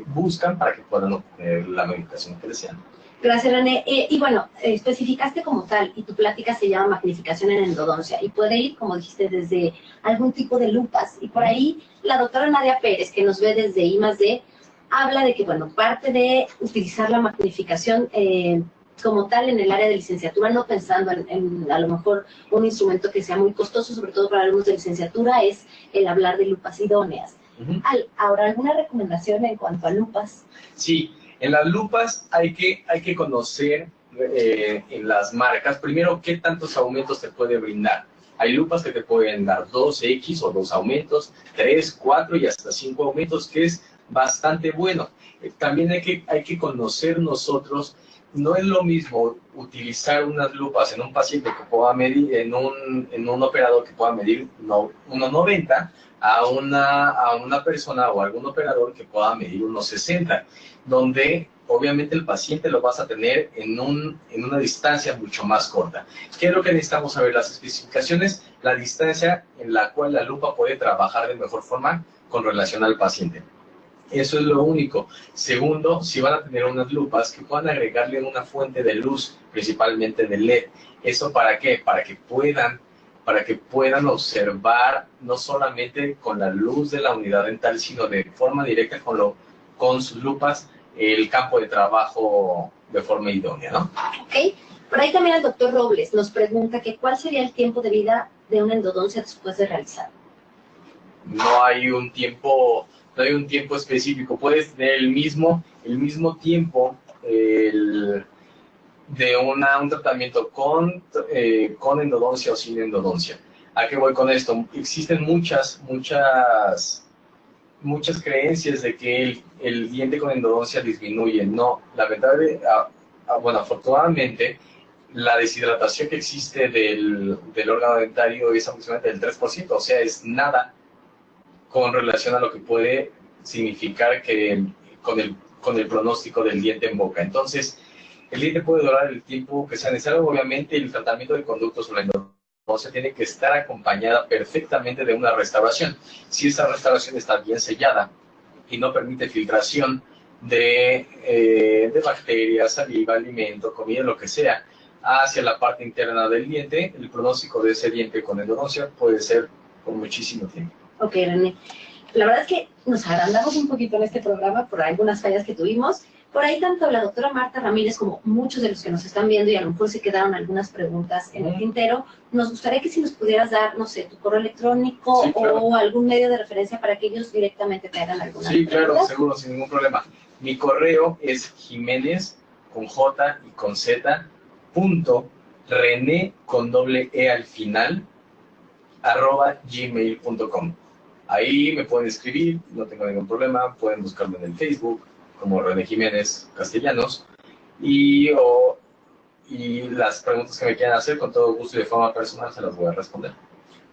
buscan para que puedan obtener la magnificación que desean. Gracias, René. Y bueno, especificaste como tal, y tu plática se llama magnificación en endodoncia, y puede ir, como dijiste, desde algún tipo de lupas. Y por ahí, la doctora Nadia Pérez, que nos ve desde I+D, habla de que, bueno, parte de utilizar la magnificación como tal en el área de licenciatura, no pensando en a lo mejor un instrumento que sea muy costoso, sobre todo para alumnos de licenciatura, es el hablar de lupas idóneas. Ahora, ¿alguna recomendación en cuanto a lupas? Sí, en las lupas hay que conocer en las marcas. Primero, ¿qué tantos aumentos te puede brindar? Hay lupas que te pueden dar 2X o 2 aumentos, 3, 4 y hasta 5 aumentos, que es bastante bueno. También hay que conocer nosotros, no es lo mismo utilizar unas lupas en un paciente que pueda medir, en un operador que pueda medir 1,90 a una persona o algún operador que pueda medir 1,60, donde obviamente el paciente lo vas a tener en una distancia mucho más corta. ¿Qué es lo que necesitamos saber? Las especificaciones, la distancia en la cual la lupa puede trabajar de mejor forma con relación al paciente. Eso es lo único. Segundo, si van a tener unas lupas que puedan agregarle una fuente de luz, principalmente de LED. ¿Eso para qué? Para que puedan observar no solamente con la luz de la unidad dental, sino de forma directa con sus lupas el campo de trabajo de forma idónea, ¿no? Ok. Por ahí también el doctor Robles nos pregunta que ¿cuál sería el tiempo de vida de una endodoncia después de realizar? No hay un tiempo específico. Puedes tener el mismo tiempo de un tratamiento con endodoncia o sin endodoncia. ¿A qué voy con esto? Existen muchas creencias de que el diente con endodoncia disminuye. No, la verdad, bueno, afortunadamente, la deshidratación que existe del órgano dentario es aproximadamente del 3%, o sea, es nada con relación a lo que puede significar que con el pronóstico del diente en boca. Entonces, el diente puede durar el tiempo que sea necesario. Obviamente, el tratamiento de conductos o la endodoncia tiene que estar acompañada perfectamente de una restauración. Si esa restauración está bien sellada y no permite filtración de bacterias, saliva, alimento, comida, lo que sea, hacia la parte interna del diente, el pronóstico de ese diente con endodoncia puede ser por muchísimo tiempo. Ok, René. La verdad es que nos agrandamos un poquito en este programa por algunas fallas que tuvimos. Por ahí tanto la doctora Marta Ramírez como muchos de los que nos están viendo, y a lo mejor se quedaron algunas preguntas en el tintero, nos gustaría que si nos pudieras dar, no sé, tu correo electrónico, sí, claro, o algún medio de referencia para que ellos directamente te hagan alguna pregunta. Sí, claro, seguro, sin ningún problema. Mi correo es Jiménez, con J y con Z, .René, con doble E al final, @gmail.com. Ahí me pueden escribir, no tengo ningún problema, pueden buscarme en el Facebook como René Jiménez Castellanos, y las preguntas que me quieran hacer, con todo gusto y de forma personal se las voy a responder.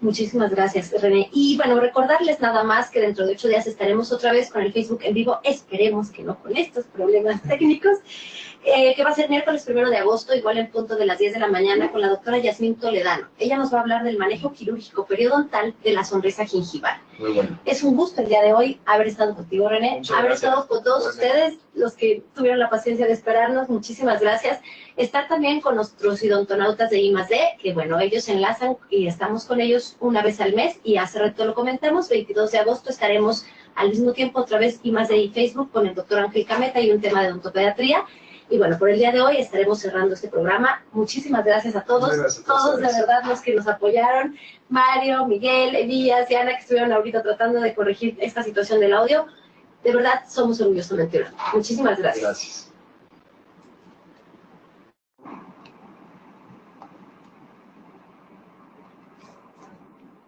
Muchísimas gracias, René. Y bueno, recordarles nada más que dentro de 8 días estaremos otra vez con el Facebook en vivo, esperemos que no con estos problemas técnicos, que va a ser miércoles 1 de agosto, igual en punto de las 10 de la mañana, con la doctora Yasmín Toledano. Ella nos va a hablar del manejo quirúrgico periodontal de la sonrisa gingival. Muy bueno. Es un gusto el día de hoy haber estado contigo, René, haber estado con todos ustedes, los que tuvieron la paciencia de esperarnos, muchísimas gracias. Estar también con nuestros odontonautas de I+D, que bueno, ellos se enlazan y estamos con ellos una vez al mes, y hace rato lo comentamos, 22 de agosto estaremos al mismo tiempo otra vez I+D y Facebook con el doctor Ángel Cameta y un tema de odontopediatría. Y bueno, por el día de hoy estaremos cerrando este programa. Muchísimas gracias a todos, todos de verdad los que nos apoyaron, Mario, Miguel, Elías y Ana, que estuvieron ahorita tratando de corregir esta situación del audio. De verdad, somos orgullosamente orgullosos. Muchísimas gracias. Gracias.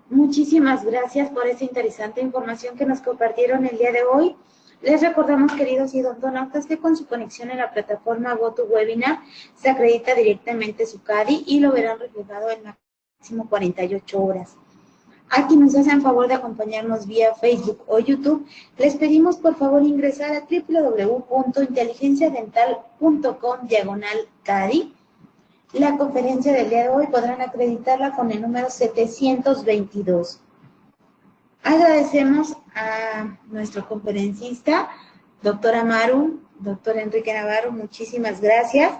Muchísimas gracias por esta interesante información que nos compartieron el día de hoy. Les recordamos, queridos odontonautas, que con su conexión en la plataforma GoToWebinar se acredita directamente su CADI y lo verán reflejado en máximo 48 horas. A quienes hacen favor de acompañarnos vía Facebook o YouTube, les pedimos por favor ingresar a www.inteligenciadental.com/CADI. La conferencia del día de hoy podrán acreditarla con el número 722. Agradecemos a nuestro conferencista, doctor Amaru, doctor Enrique Navarro, muchísimas gracias.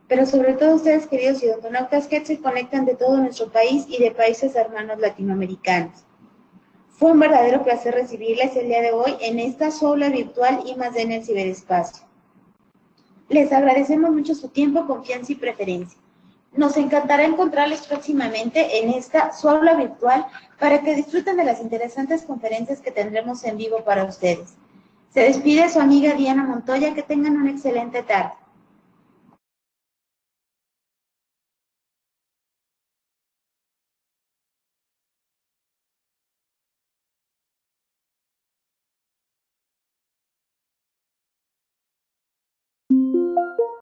Pero sobre todo ustedes, queridos odontonautas, que se conectan de todo nuestro país y de países hermanos latinoamericanos. Fue un verdadero placer recibirles el día de hoy en esta aula virtual I+D en el ciberespacio. Les agradecemos mucho su tiempo, confianza y preferencia. Nos encantará encontrarles próximamente en esta aula virtual para que disfruten de las interesantes conferencias que tendremos en vivo para ustedes. Se despide su amiga Diana Montoya, que tengan una excelente tarde.